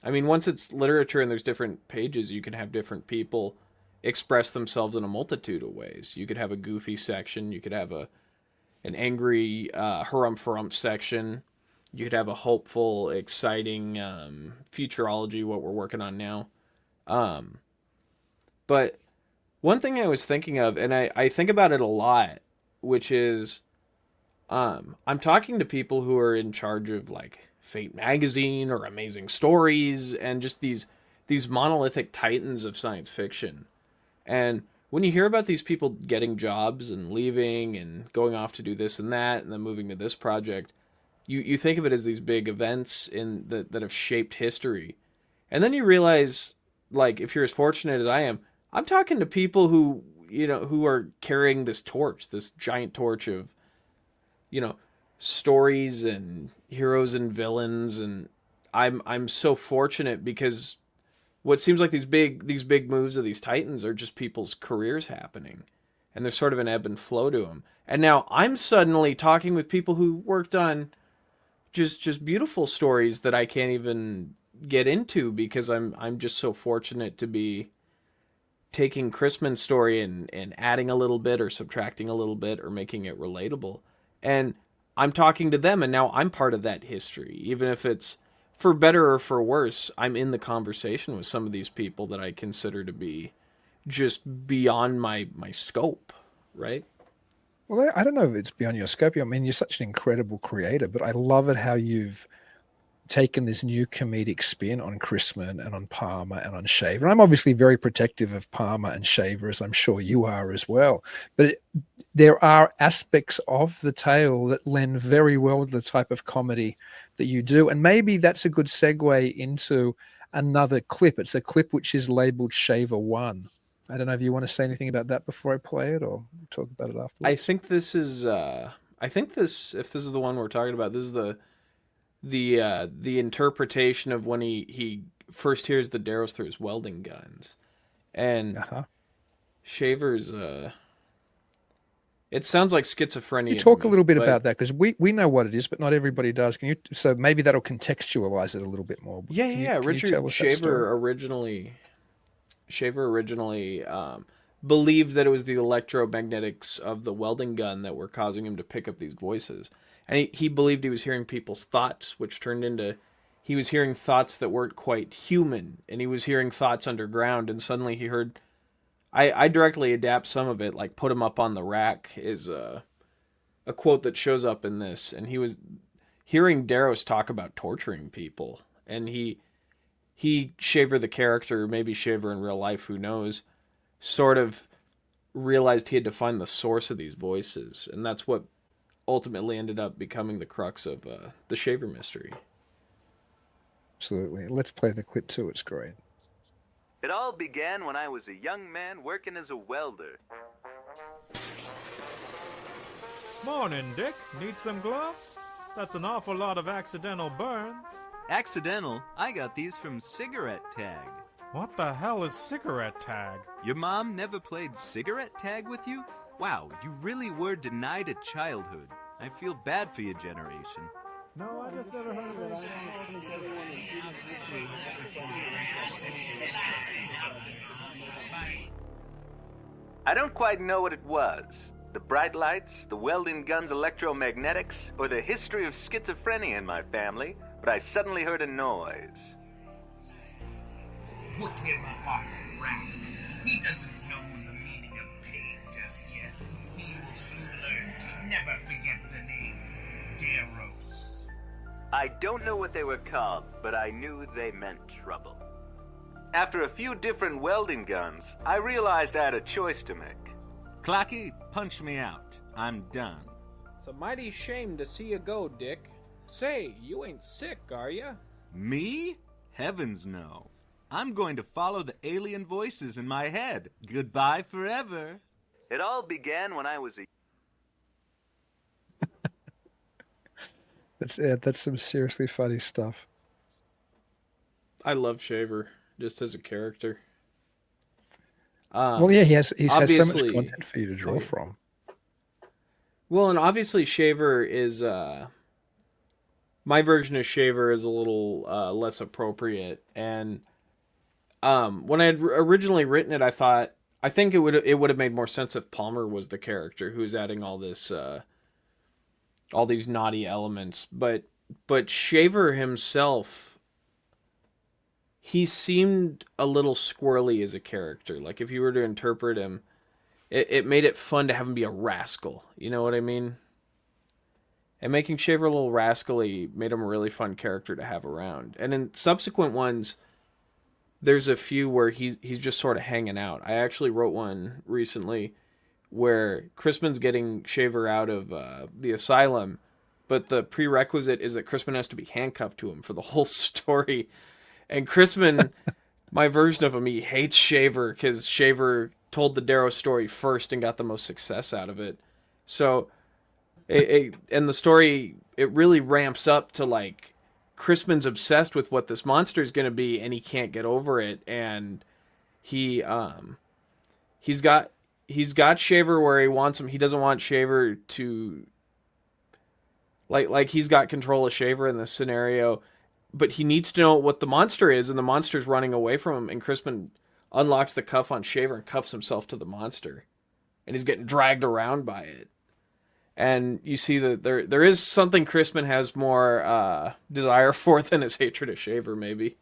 D: I mean, once it's literature and there's different pages, you can have different people express themselves in a multitude of ways. You could have a goofy section. You could have an angry harumph section. You could have a hopeful, exciting futurology, what we're working on now. But one thing I was thinking of, and I think about it a lot, which is I'm talking to people who are in charge of like Fate Magazine or Amazing Stories and just these monolithic titans of science fiction. And when you hear about these people getting jobs and leaving and going off to do this and that and then moving to this project, you think of it as these big events that have shaped history. And then you realize, like, if you're as fortunate as I am, I'm talking to people who are carrying this torch, this giant torch of, stories and heroes and villains. And I'm so fortunate because what seems like these big moves of these titans are just people's careers happening, and there's sort of an ebb and flow to them. And now I'm suddenly talking with people who worked on just beautiful stories that I can't even get into because I'm just so fortunate to be taking Crisman's story and adding a little bit or subtracting a little bit or making it relatable. And I'm talking to them, and now I'm part of that history, even if it's for better or for worse. I'm in the conversation with some of these people that I consider to be just beyond my scope, right?
C: Well, I don't know if it's beyond your scope. I mean, you're such an incredible creator, but I love it how you've taken this new comedic spin on Crisman and on Palmer and on Shaver. I'm obviously very protective of Palmer and Shaver, as I'm sure you are as well. But there are aspects of the tale that lend very well to the type of comedy that you do. And maybe that's a good segue into another clip. It's a clip which is labeled Shaver 1. I don't know if you want to say anything about that before I play it, or talk about it afterwards.
D: I think this is if this is the one we're talking about, this is the interpretation of when he first hears the Deros through his welding guns. And Shaver's it sounds like schizophrenia.
C: You talk a little bit about that, because we know what it is, but not everybody does. Can you? So maybe that'll contextualize it a little bit more.
D: Yeah. Richard Shaver originally believed that it was the electromagnetics of the welding gun that were causing him to pick up these voices. And he believed he was hearing people's thoughts, which turned into he was hearing thoughts that weren't quite human, and he was hearing thoughts underground, and suddenly he heard... I directly adapt some of it, like "put him up on the rack" is a quote that shows up in this, and he was hearing Deros talk about torturing people, and he Shaver the character, maybe Shaver in real life, who knows, sort of realized he had to find the source of these voices, and that's what ultimately ended up becoming the crux of the Shaver mystery.
C: Absolutely. Let's play the clip too. It's great.
K: It all began when I was a young man working as a welder.
J: Morning, Dick. Need some gloves? That's an awful lot of accidental burns.
K: Accidental? I got these from Cigarette Tag.
J: What the hell is Cigarette Tag?
K: Your mom never played Cigarette Tag with you? Wow, you really were denied a childhood. I feel bad for your generation.
J: No, I just never heard of it.
K: I don't quite know what it was. The bright lights, the welding gun's electromagnetics, or the history of schizophrenia in my family, but I suddenly heard a noise.
G: Put him up on the rack. He doesn't know the meaning of pain just yet. He will soon learn to never forget the name Deros.
K: I don't know what they were called, but I knew they meant trouble. After a few different welding guns, I realized I had a choice to make. Clacky punched me out. I'm done.
D: It's a mighty shame to see you go, Dick. Say, you ain't sick, are ya?
K: Me? Heavens no. I'm going to follow the alien voices in my head. Goodbye forever. It all began when I was a...
C: That's some seriously funny stuff.
D: I love Shaver, just as a character.
C: Well, yeah, he has so much
D: obviously-
C: content for you to draw from.
D: Well, and obviously Shaver is... my version of Shaver is a little less appropriate. And when I had originally written it, I think it would have made more sense if Palmer was the character who was adding all this... all these naughty elements, but Shaver himself, he seemed a little squirrely as a character. Like if you were to interpret him, it made it fun to have him be a rascal. You know what I mean? And making Shaver a little rascally made him a really fun character to have around. And in subsequent ones, there's a few where he's just sort of hanging out. I actually wrote one recently where Crisman's getting Shaver out of the asylum, but the prerequisite is that Crisman has to be handcuffed to him for the whole story. And Crisman, my version of him, he hates Shaver because Shaver told the Deros story first and got the most success out of it. So, and the story, it really ramps up to like Crisman's obsessed with what this monster is going to be, and he can't get over it. And he's got Shaver where he wants him. He doesn't want Shaver to... Like he's got control of Shaver in this scenario, but he needs to know what the monster is, and the monster's running away from him, and Crisman unlocks the cuff on Shaver and cuffs himself to the monster. And he's getting dragged around by it. And you see that there is something Crisman has more desire for than his hatred of Shaver, maybe.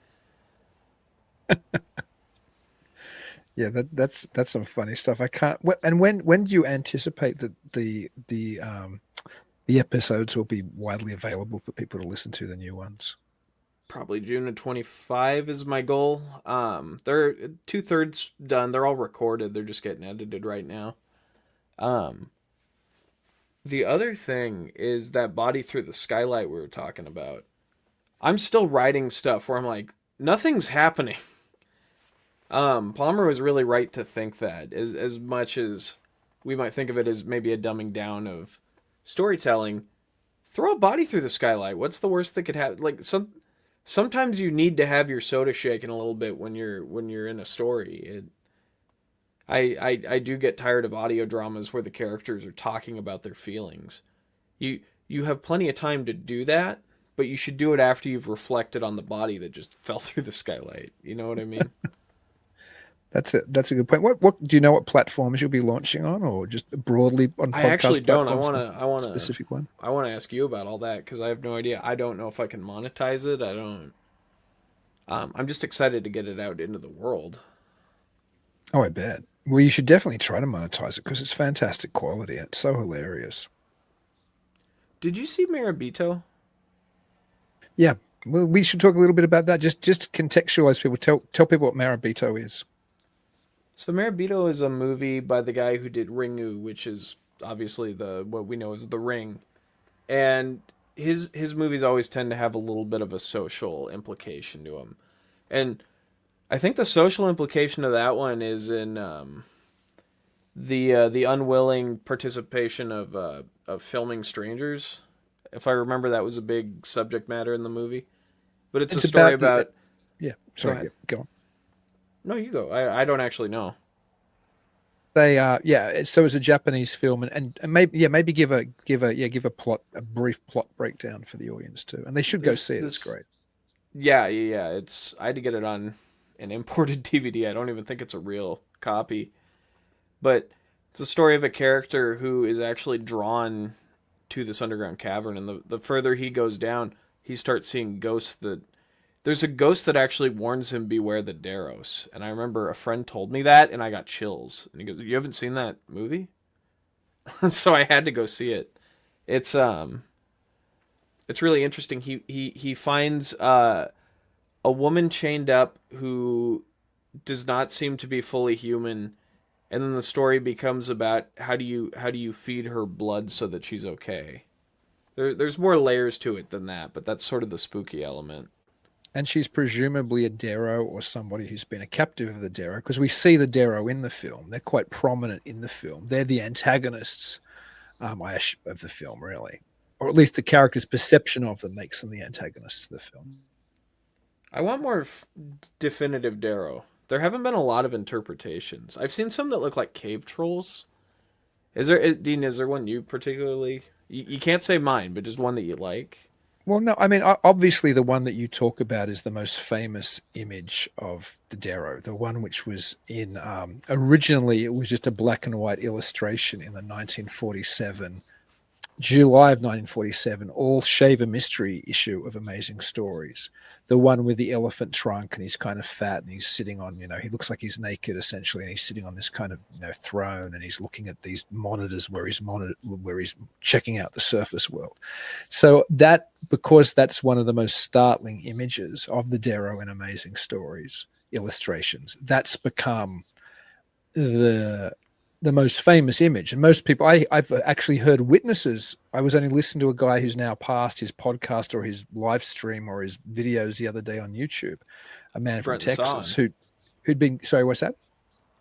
C: Yeah, that's some funny stuff. I can't. And when do you anticipate that the episodes will be widely available for people to listen to, the new ones?
D: Probably June of 25 is my goal. They're 2/3 done. They're all recorded. They're just getting edited right now. The other thing is that body through the skylight we were talking about. I'm still writing stuff where I'm like, nothing's happening. Palmer was really right to think that, as much as we might think of it as maybe a dumbing down of storytelling. Throw a body through the skylight. What's the worst that could happen? Like sometimes you need to have your soda shaking a little bit when you're in a story. I do get tired of audio dramas where the characters are talking about their feelings. You have plenty of time to do that, but you should do it after you've reflected on the body that just fell through the skylight. You know what I mean?
C: That's it. That's a good point. What do you know? What platforms you'll be launching on, or just broadly on podcast?
D: I actually don't.
C: I
D: want a
C: specific one.
D: I want to ask you about all that because I have no idea. I don't know if I can monetize it. I don't. I'm just excited to get it out into the world.
C: Oh, I bet. Well, you should definitely try to monetize it because it's fantastic quality. It's so hilarious.
D: Did you see Marabito?
C: Yeah. Well, we should talk a little bit about that. Just to contextualize people. Tell people what Marabito is.
D: So Marabito is a movie by the guy who did Ringu, which is obviously what we know as The Ring. And his movies always tend to have a little bit of a social implication to them. And I think the social implication of that one is in the unwilling participation of filming strangers. If I remember, that was a big subject matter in the movie. But it's a story about...
C: Yeah, sorry, go on.
D: No, you go. I don't actually know.
C: They so it's a Japanese film, and maybe give a brief plot breakdown for the audience too, and they should go see it. It's great.
D: Yeah. I had to get it on an imported DVD. I don't even think it's a real copy, but it's a story of a character who is actually drawn to this underground cavern, and the further he goes down, he starts seeing ghosts that. There's a ghost that actually warns him, beware the Deros. And I remember a friend told me that, and I got chills. And he goes, you haven't seen that movie? So I had to go see it. It's really interesting. He finds a woman chained up who does not seem to be fully human, and then the story becomes about how do you feed her blood so that she's okay. There's more layers to it than that, but that's sort of the spooky element.
C: And she's presumably a Dero or somebody who's been a captive of the Dero, because we see the Dero in the film. They're quite prominent in the film. They're the antagonists of the film, really. Or at least the character's perception of them makes them the antagonists of the film.
D: I want more definitive Dero. There haven't been a lot of interpretations. I've seen some that look like cave trolls. Dean, is there one you particularly... You can't say mine, but just one that you like?
C: Well, no, I mean, obviously the one that you talk about is the most famous image of the Dero, the one which was in, originally it was just a black and white illustration in the 1947, July of 1947, all Shaver Mystery issue of Amazing Stories. The one with the elephant trunk and he's kind of fat and he's sitting on, he looks like he's naked essentially, and he's sitting on this kind of, throne, and he's looking at these monitors where he's checking out the surface world. So because that's one of the most startling images of the Dero in Amazing Stories illustrations, that's become the most famous image. And most people, I've actually heard witnesses. I was only listening to a guy who's now passed his podcast or his live stream or his videos the other day on YouTube, a man from Texas who'd been, sorry, what's that?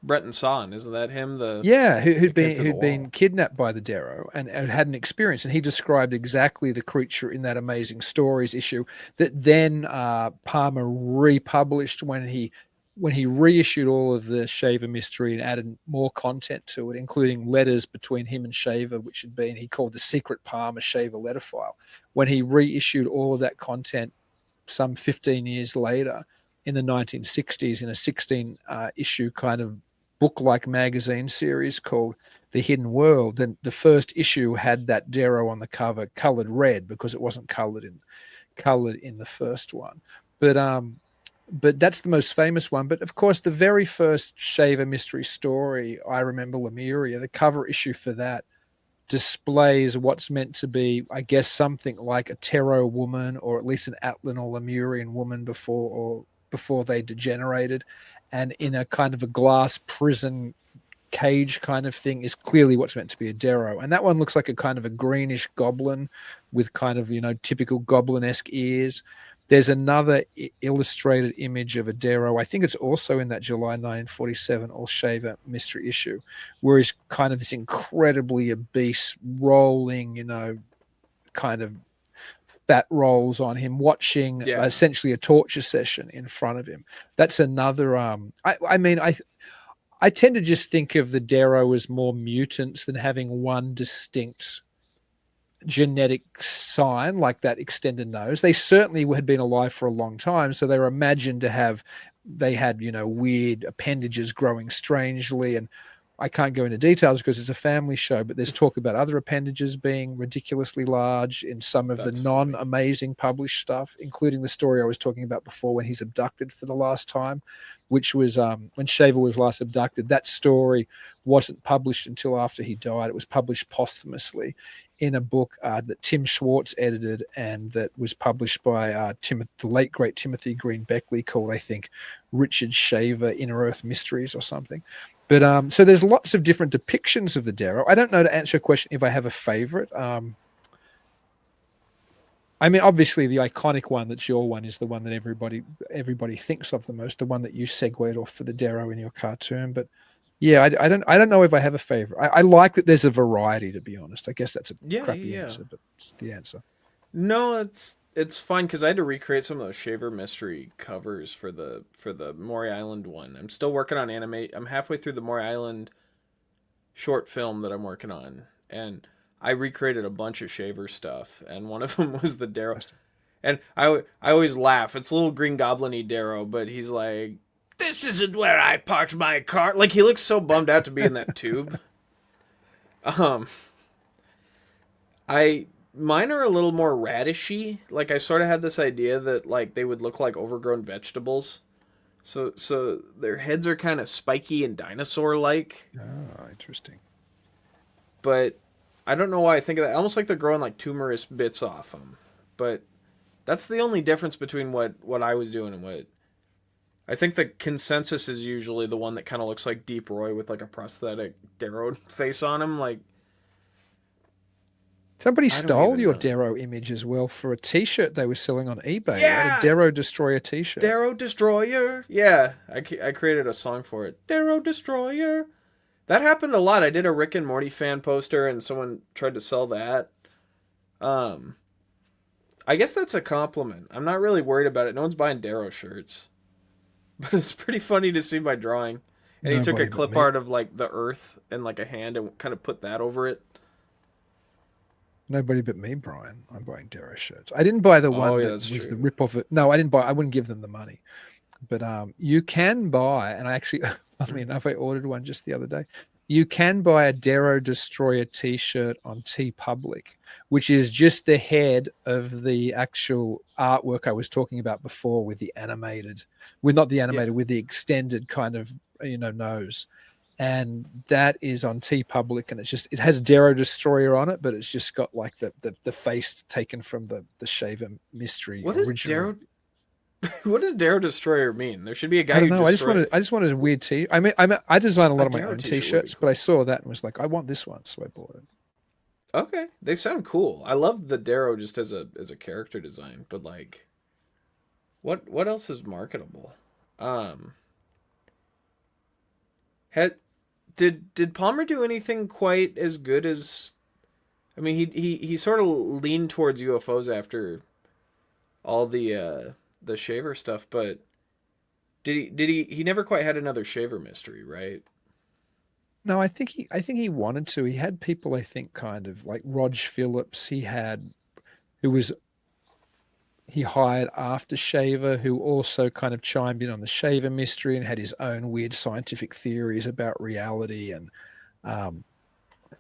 D: Breton Son, isn't that him?
C: Who'd been kidnapped by the Dero and had an experience, and he described exactly the creature in that Amazing Stories issue that then Palmer republished when he reissued all of the Shaver Mystery and added more content to it, including letters between him and Shaver, which he called the Secret Palmer Shaver Letter File. When he reissued all of that content some 15 years later in the 1960s in a 16 issue kind of book-like magazine series called The Hidden World, then the first issue had that Dero on the cover colored red because it wasn't colored in the first one. But that's the most famous one. But of course, the very first Shaver Mystery story, I remember Lemuria, the cover issue for that displays what's meant to be, I guess, something like a Tero woman, or at least an Atlan or Lemurian woman before they degenerated. And in a kind of a glass prison cage kind of thing is clearly what's meant to be a Dero. And that one looks like a kind of a greenish goblin with kind of, typical goblin-esque ears. There's another illustrated image of a Dero. I think it's also in that July 1947 All Shaver Mystery issue, where he's kind of this incredibly obese, rolling, kind of fat rolls on him, watching essentially a torture session in front of him. That's another. I tend to just think of the Dero as more mutants than having one distinct genetic sign like that extended nose. They certainly had been alive for a long time, so they were imagined to have, they had weird appendages growing strangely, and I can't go into details because it's a family show, but there's talk about other appendages being ridiculously large in some of the non-amazing published stuff, including the story I was talking about before when he's abducted for the last time, which was when Shaver was last abducted. That story wasn't published until after he died. It was published posthumously in a book that Tim Schwartz edited and that was published by the late, great Timothy Green Beckley, called, I think, Richard Shaver, Inner Earth Mysteries or something. But so there's lots of different depictions of the Dero. I don't know, to answer your question, if I have a favorite. I mean, obviously the iconic one that's your one is the one that everybody thinks of the most, the one that you segued off for the Dero in your cartoon. But yeah, I don't know if I have a favorite. I like that there's a variety, to be honest. I guess that's a crappy answer, but it's the answer.
D: No, it's fine because I had to recreate some of those Shaver Mystery covers for the Maury Island one. I'm still working on I'm halfway through the Maury Island short film that I'm working on, and I recreated a bunch of Shaver stuff, and one of them was the Dero. And I always laugh. It's a little Green Goblin-y Dero, but he's like, "This isn't where I parked my car." Like, he looks so bummed out to be in that tube. Mine are a little more radishy. Like, I sort of had this idea that, like, they would look like overgrown vegetables. So their heads are kind of spiky and dinosaur-like.
C: Oh, interesting.
D: But I don't know why I think of that. Almost like they're growing, like, tumorous bits off them. But that's the only difference between what I was doing and I think the consensus is usually the one that kind of looks like Deep Roy with like a prosthetic Darrow face on him. Like,
C: somebody
D: I don't
C: stole
D: even
C: your
D: know.
C: Darrow image as well for a T-shirt they were selling on eBay. Right?
D: Yeah!
C: A Darrow Destroyer T-shirt.
D: Darrow Destroyer. Yeah, I created a song for it. Darrow Destroyer. That happened a lot. I did a Rick and Morty fan poster, and someone tried to sell that. I guess that's a compliment. I'm not really worried about it. No one's buying Darrow shirts. But it's pretty funny to see my drawing. And he took
C: Nobody
D: a
C: but
D: clip
C: me.
D: art of like the earth and like a hand and kind of put that over it.
C: Nobody but me, Brian. I'm buying Deros shirts. I didn't buy the one
D: yeah,
C: that
D: that's
C: was
D: true.
C: the rip-off. No, I didn't buy. I wouldn't give them the money. But you can buy, and I actually, funnily enough, I ordered one just the other day. You can buy a Darrow Destroyer T-shirt on TeePublic, which is just the head of the actual artwork I was talking about before with the animated, not the animated, with the extended kind of nose. And that is on TeePublic, and it has Darrow Destroyer on it, but it's just got like the face taken from the Shaver Mystery
D: What
C: original.
D: What does Darrow Destroyer mean? There should be a guy
C: I don't
D: who
C: know.
D: destroys.
C: I just wanted a weird T. I design a lot of my
D: Darrow
C: own
D: t-shirt would be
C: T-shirts, but I saw that and was like, I want this one, so I bought it.
D: Okay, they sound cool. I love the Darrow just as a character design, but like, what else is marketable? Did Palmer do anything quite as good as? I mean, he sort of leaned towards UFOs after all the Shaver stuff, but did he never quite had another Shaver mystery, right?
C: No, I think he wanted to. He had people, I think, kind of like Rog Phillips. He hired after Shaver, who also kind of chimed in on the Shaver mystery and had his own weird scientific theories about reality, and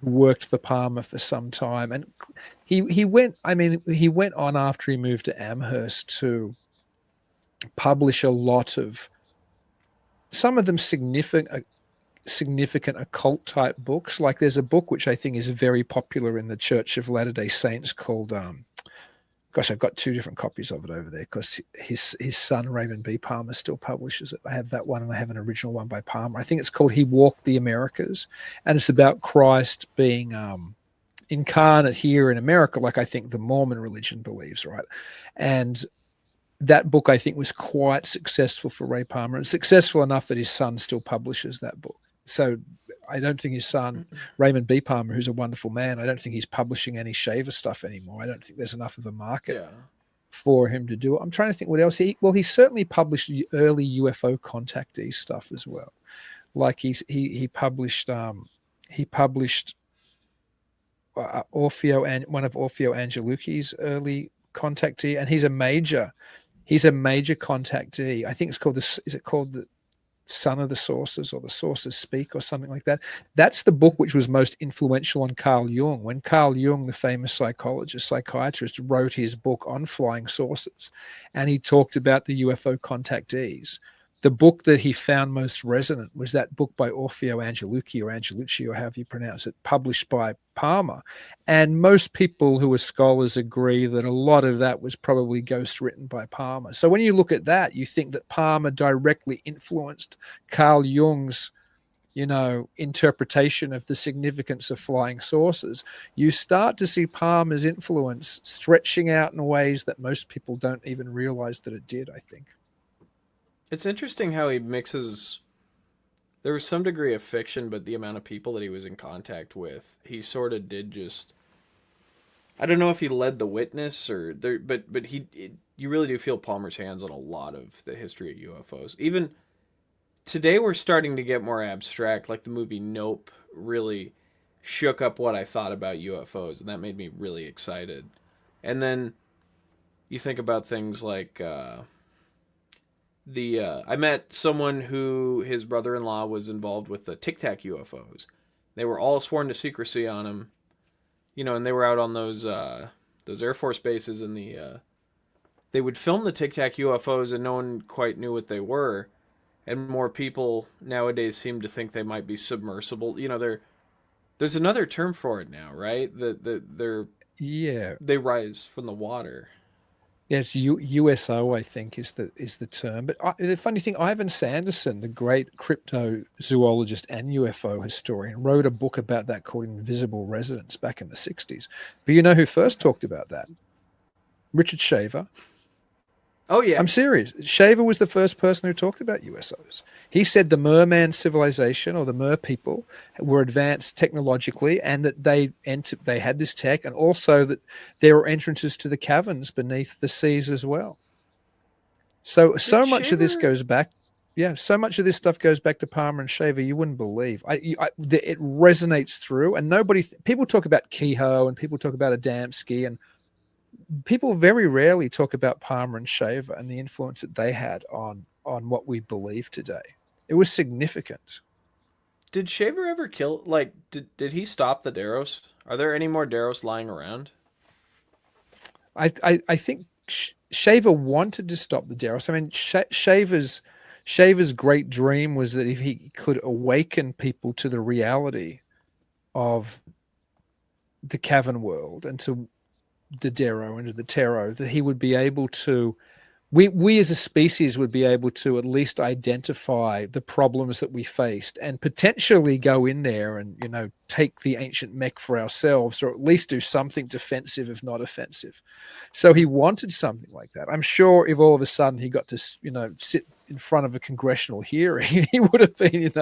C: worked for Palmer for some time. And he went on after he moved to Amherst to publish a lot of, some of them significant occult type books. Like there's a book which I think is very popular in the Church of Latter-day Saints called I've got two different copies of it over there because his son Raymond B. Palmer still publishes it. I have that one and I have an original one by Palmer. I think it's called He Walked the Americas, and it's about Christ being incarnate here in America, like I think the Mormon religion believes, right? And that book I think was quite successful for Ray Palmer. It's successful enough that his son still publishes that book. So I don't think his son, Raymond B. Palmer, who's a wonderful man, I don't think he's publishing any Shaver stuff anymore. I don't think there's enough of a market for him to do it. I'm trying to think what else. He certainly published early UFO contactee stuff as well. Like he published Orfeo, and one of Orfeo Angelucci's early contactee, and he's a major contactee. I think it's called is it called the Son of the Sources or The Sources Speak or something like that. That's the book which was most influential on Carl Jung. When Carl Jung, the famous psychiatrist, wrote his book on flying saucers, and he talked about the UFO contactees, the book that he found most resonant was that book by Orfeo Angelucci, or however you pronounce it, published by Palmer. And most people who are scholars agree that a lot of that was probably ghost written by Palmer. So when you look at that, you think that Palmer directly influenced Carl Jung's, interpretation of the significance of flying saucers. You start to see Palmer's influence stretching out in ways that most people don't even realize that it did, I think.
D: It's interesting how he mixes. There was some degree of fiction, but the amount of people that he was in contact with, he sort of did just. I don't know if he led the witness or there, but you really do feel Palmer's hands on a lot of the history of UFOs. Even today, we're starting to get more abstract. Like the movie Nope really shook up what I thought about UFOs, and that made me really excited. And then you think about things like. I met someone who his brother-in-law was involved with the Tic Tac UFOs. They were all sworn to secrecy on him, and they were out on those Air Force bases, and they would film the Tic Tac UFOs, and no one quite knew what they were. And more people nowadays seem to think they might be submersible. There's another term for it now, right? They rise from the water.
C: Yeah, it's USO, I think, is the term. But the funny thing, Ivan Sanderson, the great cryptozoologist and UFO historian, wrote a book about that called Invisible Residents back in the 60s. But you know who first talked about that? Richard Shaver.
D: Oh, yeah.
C: I'm serious. Shaver was the first person who talked about USOs. He said the merman civilization, or the mer people, were advanced technologically, and that they had this tech, and also that there were entrances to the caverns beneath the seas as well. So much of this goes back. Yeah, so much of this stuff goes back to Palmer and Shaver. You wouldn't believe. It resonates through, and people talk about Kehoe and people talk about Adamski, and people very rarely talk about Palmer and Shaver and the influence that they had on what we believe today. It was significant.
D: Did Shaver ever kill? Like, did he stop the Deros? Are there any more Deros lying around?
C: I think Shaver wanted to stop the Deros. I mean, Shaver's great dream was that if he could awaken people to the reality of the cavern world and to the Dero and to the Teros, that he would be able to, we as a species would be able to at least identify the problems that we faced and potentially go in there and, take the ancient mech for ourselves, or at least do something defensive, if not offensive. So he wanted something like that. I'm sure if all of a sudden he got to, sit in front of a congressional hearing, he would have been,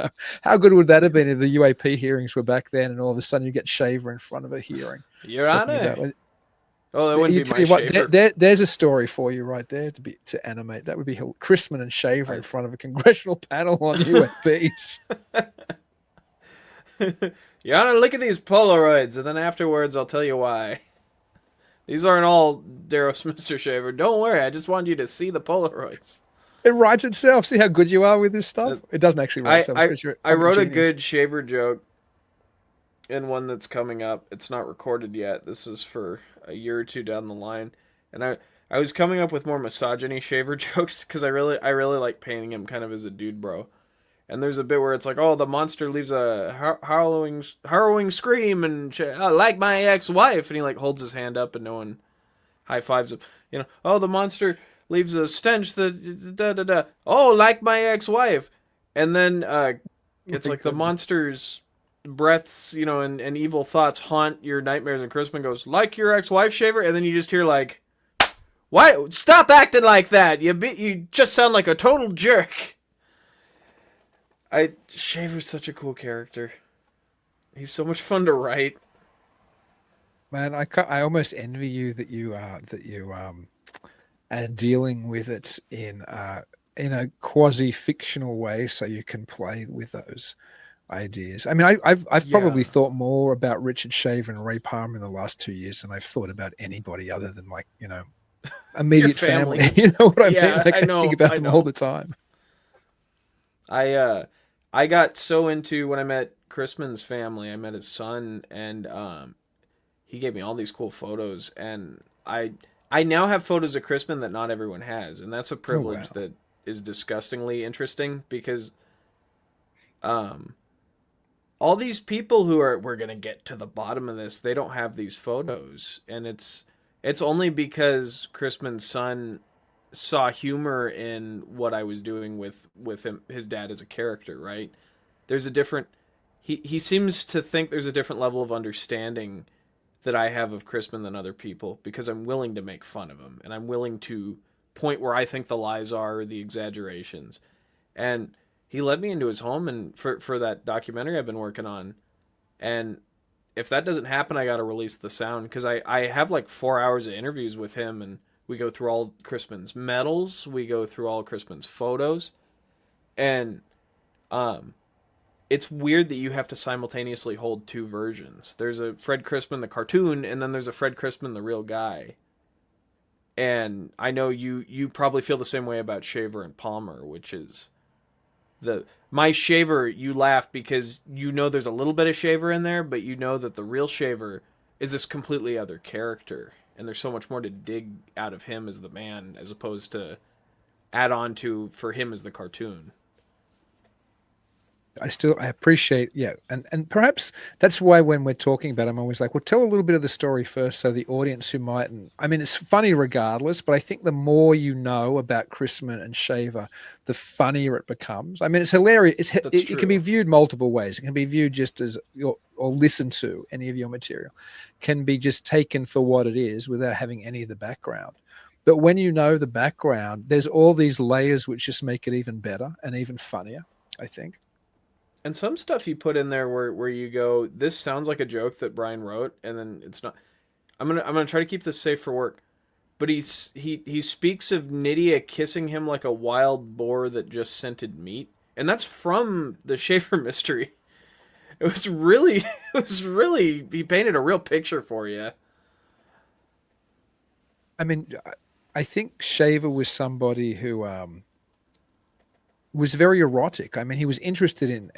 C: how good would that have been if the UAP hearings were back then and all of a sudden you get Shaver in front of a hearing?
D: Your Honor. Oh, that wouldn't be my Shaver.
C: There's a story for you right there to animate. That would be Crisman and Shaver in front of a congressional panel on UAPs.
D: Your Honor, look at these Polaroids, and then afterwards I'll tell you why. These aren't all Deros, Mr. Shaver. Don't worry, I just want you to see the Polaroids.
C: It writes itself. See how good you are with this stuff? It doesn't actually write itself.
D: I wrote a good Shaver joke in one that's coming up. It's not recorded yet. This is for a year or two down the line. And I was coming up with more misogyny Shaver jokes because I really like painting him kind of as a dude bro. And there's a bit where it's like, oh, the monster leaves a harrowing scream and like my ex-wife, and he like holds his hand up and no one high fives him. Oh, the monster leaves a stench that da da da. Oh, like my ex-wife. And then it's like the monster's breaths, and evil thoughts haunt your nightmares, and Crisman goes, like your ex-wife, Shaver, and then you just hear like, why? Stop acting like that. You just sound like a total jerk. Shaver's such a cool character. He's so much fun to write.
C: Man, I almost envy you that you are dealing with it in a quasi-fictional way, so you can play with those ideas. I mean, I've probably thought more about Richard Shaver and Ray Palmer in the last 2 years than I've thought about anybody other than immediate family. You know what I mean? I think about them all the time.
D: I got so into when I met Crisman's family. I met his son, and he gave me all these cool photos, and I now have photos of Crisman that not everyone has, and that's a privilege that is disgustingly interesting because all these people who we're gonna get to the bottom of this, they don't have these photos, and it's only because Crisman's son saw humor in what I was doing with him, his dad as a character, right? There's a different, he seems to think there's a different level of understanding that I have of Crisman than other people, because I'm willing to make fun of him, and I'm willing to point where I think the lies are, or the exaggerations. And he led me into his home and for that documentary I've been working on. And if that doesn't happen, I got to release the sound, because I have like 4 hours of interviews with him, and we go through all Crisman's medals. We go through all Crisman's photos. And it's weird that you have to simultaneously hold two versions. There's a Fred Crisman, the cartoon, and then there's a Fred Crisman, the real guy. And I know you probably feel the same way about Shaver and Palmer, which is my Shaver, you laugh because you know there's a little bit of Shaver in there, but you know that the real Shaver is this completely other character. And there's so much more to dig out of him as the man, as opposed to add on to for him as the cartoon.
C: I appreciate, yeah. And perhaps that's why when we're talking about it, I'm always like, well, tell a little bit of the story first so the audience who mightn't, I mean, it's funny regardless, but I think the more you know about Crisman and Shaver, the funnier it becomes. I mean, it's hilarious. It can be viewed multiple ways. It can be viewed just as, or listened to, any of your material can be just taken for what it is without having any of the background. But when you know the background, there's all these layers which just make it even better and even funnier, I think.
D: And some stuff you put in there where you go, this sounds like a joke that Bryan wrote, and then it's not. I'm gonna try to keep this safe for work. But he speaks of Nydia kissing him like a wild boar that just scented meat, and that's from the Shaver mystery. It was really he painted a real picture for you.
C: I mean, I think Shaver was somebody who was very erotic. I mean, he was interested in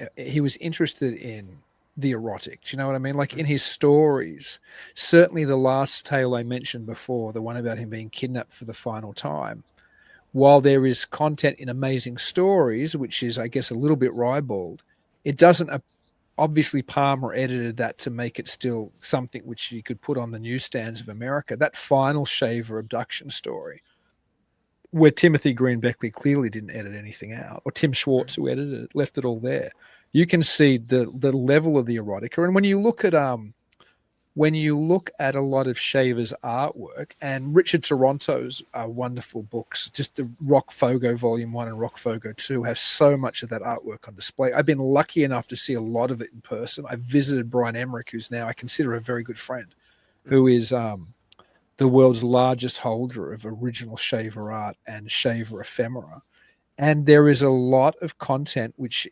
C: the erotic. Do you know what I mean? Like in his stories, certainly the last tale I mentioned before, the one about him being kidnapped for the final time, while there is content in Amazing Stories, which is, I guess, a little bit ribald, it doesn't. Obviously, Palmer edited that to make it still something which you could put on the newsstands of America. That final Shaver abduction story, where Timothy Green Beckley clearly didn't edit anything out, or Tim Schwartz, who edited it, left it all there. You can see the level of the erotica. And when you look at a lot of Shaver's artwork, and Richard Toronto's wonderful books, just the Rokfogo Volume 1 and Rokfogo 2 have so much of that artwork on display. I've been lucky enough to see a lot of it in person. I visited Brian Emmerich, who's now I consider a very good friend, who is the world's largest holder of original Shaver art and Shaver ephemera. And there is a lot of content which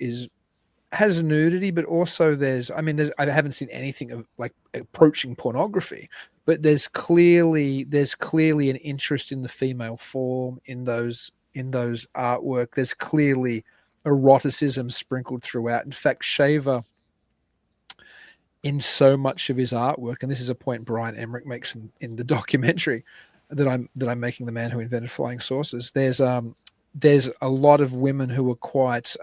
C: has nudity, but also I haven't seen anything of like approaching pornography, but there's clearly an interest in the female form in those artwork. There's clearly eroticism sprinkled throughout. In fact, Shaver, in so much of his artwork, and this is a point Brian Emmerich makes in the documentary that I'm making, The Man Who Invented Flying Saucers, there's a lot of women who are quite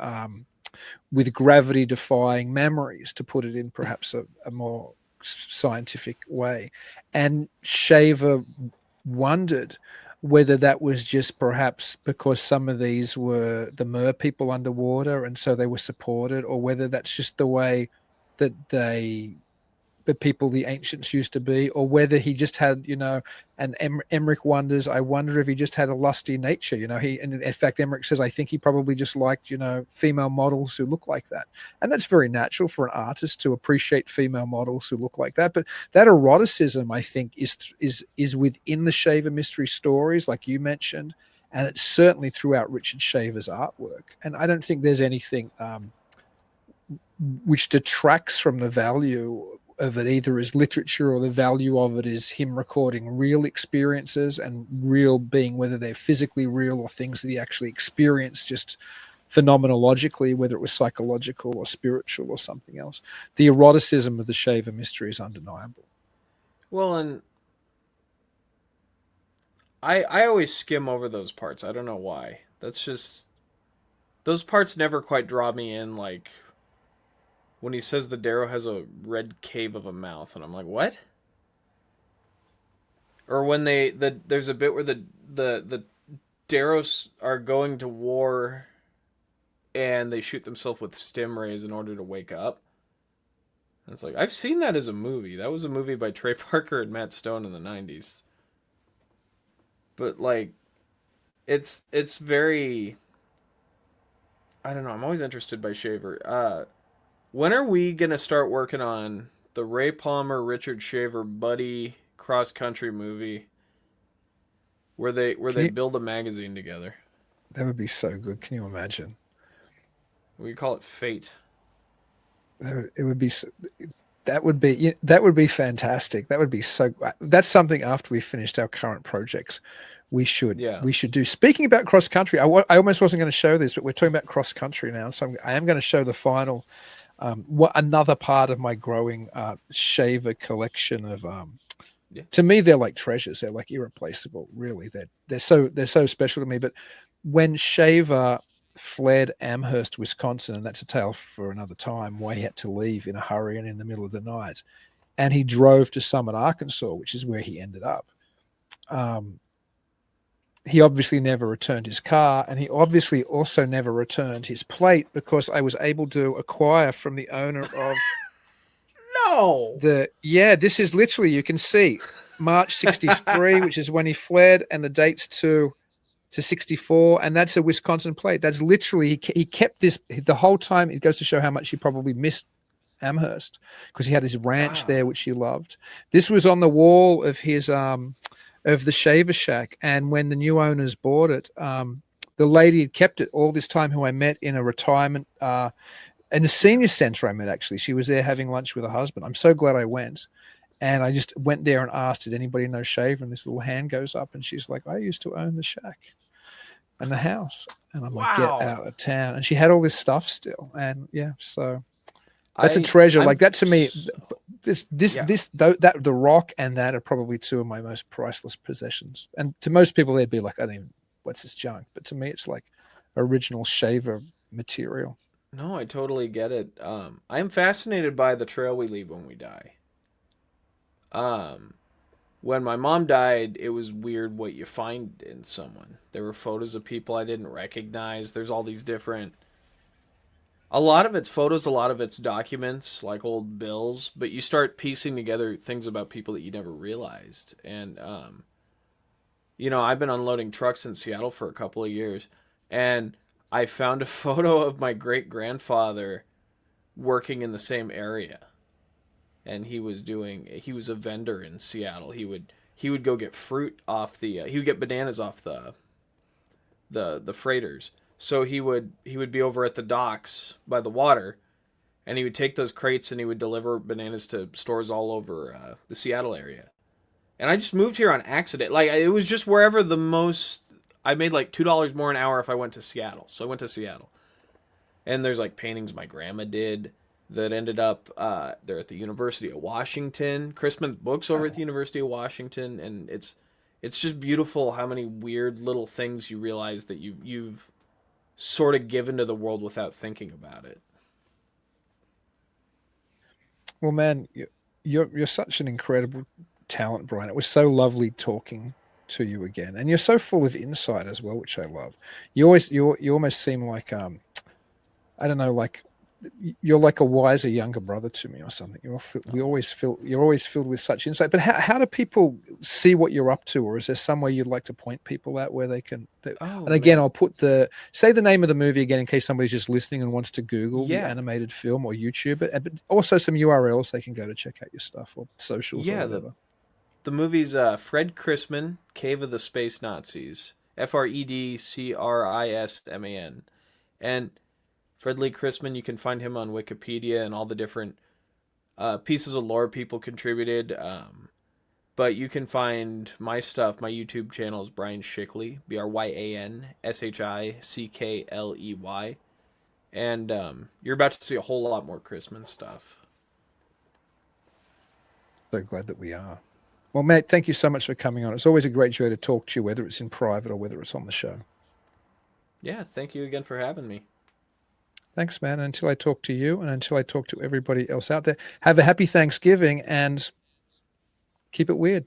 C: with gravity-defying memories, to put it in perhaps a more scientific way. And Shaver wondered whether that was just perhaps because some of these were the mer people underwater and so they were supported, or whether that's just the way that the people, the ancients, used to be, or whether he just had, and Emmerich wonders, I wonder if he just had a lusty nature, and in fact, Emmerich says, I think he probably just liked, female models who look like that. And that's very natural for an artist to appreciate female models who look like that. But that eroticism, I think, is within the Shaver mystery stories, like you mentioned, and it's certainly throughout Richard Shaver's artwork. And I don't think there's anything which detracts from the value of it either as literature, or the value of it is him recording real experiences, and real being whether they're physically real or things that he actually experienced just phenomenologically, whether it was psychological or spiritual or something else. The eroticism of the Shaver mystery is undeniable.
D: Well, and I always skim over those parts. I don't know why. That's just, those parts never quite draw me in, like when he says the Deros has a red cave of a mouth, and I'm like, what? Or when there's a bit where the Deros are going to war, and they shoot themselves with stim rays in order to wake up. And it's like, I've seen that as a movie. That was a movie by Trey Parker and Matt Stone in the 90s. But like, it's very, I don't know. I'm always interested by Shaver. When are we going to start working on the Ray Palmer, Richard Shaver buddy cross-country movie where they build a magazine together?
C: That would be so good. Can you imagine?
D: We call it Fate.
C: It would be that would be fantastic. That would be so. That's something after we finished our current projects we should do. Speaking about cross country, I almost wasn't going to show this, but we're talking about cross country now, so I am going to show the final. Another part of my growing Shaver collection of to me, they're like treasures. They're like irreplaceable, really. They're so special to me. But when Shaver fled Amherst, Wisconsin, and that's a tale for another time, why he had to leave in a hurry and in the middle of the night. And he drove to Summit, Arkansas, which is where he ended up. He obviously never returned his car, and he obviously also never returned his plate, because I was able to acquire from the owner of
D: No.
C: This is literally, you can see March 63, which is when he fled, and the dates to 64, and that's a Wisconsin plate. That's literally, he kept this the whole time. It goes to show how much he probably missed Amherst, because he had his ranch there, which he loved. This was on the wall of his of the Shaver Shack, and when the new owners bought it, the lady had kept it all this time, who I met in a retirement in a senior center. I met, actually, she was there having lunch with her husband. I'm so glad I went. And I just went there and asked, did anybody know Shaver? And this little hand goes up, and she's like, I used to own the shack and the house. And I'm like, get out of town. And she had all this stuff still. And yeah, so that's a treasure. Like, that to me, the rock and that are probably two of my most priceless possessions. And to most people, they'd be like, I don't even, what's this junk? But to me, it's like original Shaver material.
D: No, I totally get it. I'm fascinated by the trail we leave when we die. When my mom died, it was weird what you find in someone. There were photos of people I didn't recognize. There's all these different, a lot of it's photos, a lot of it's documents, like old bills, but you start piecing together things about people that you never realized. And, I've been unloading trucks in Seattle for a couple of years, and I found a photo of my great-grandfather working in the same area. And he was a vendor in Seattle. He would go get fruit off he would get bananas off the freighters. So he would be over at the docks by the water, and he would take those crates and he would deliver bananas to stores all over the Seattle area. And I just moved here on accident. Like, it was just wherever I made like $2 more an hour if I went to Seattle. So I went to Seattle. And there's like paintings my grandma did that ended up there at the University of Washington. Crisman's books over at the University of Washington, and it's just beautiful how many weird little things you realize that you've sort of given to the world without thinking about it.
C: Well, man, you're such an incredible talent, Bryan. It was so lovely talking to you again, and you're so full of insight as well, which I love. You almost seem like I don't know, like you're like a wiser younger brother to me or something. You're always filled with such insight. But how do people see what you're up to, or is there somewhere you'd like to point people at where they can? And again, I'll put say the name of the movie again in case somebody's just listening and wants to Google the animated film or YouTube it, but also some URLs they can go to check out your stuff or socials.
D: Yeah,
C: or whatever.
D: The movie's Fred Crisman, Cave of the Space Nazis, FredCrisman, and Fred Lee Crisman, you can find him on Wikipedia and all the different pieces of lore people contributed. But you can find my stuff. My YouTube channel is Bryan Shickley, BryanShickley. And you're about to see a whole lot more Crisman stuff.
C: So glad that we are. Well, Matt, thank you so much for coming on. It's always a great joy to talk to you, whether it's in private or whether it's on the show.
D: Yeah, thank you again for having me.
C: Thanks, man. And until I talk to you and until I talk to everybody else out there, have a happy Thanksgiving and keep it weird.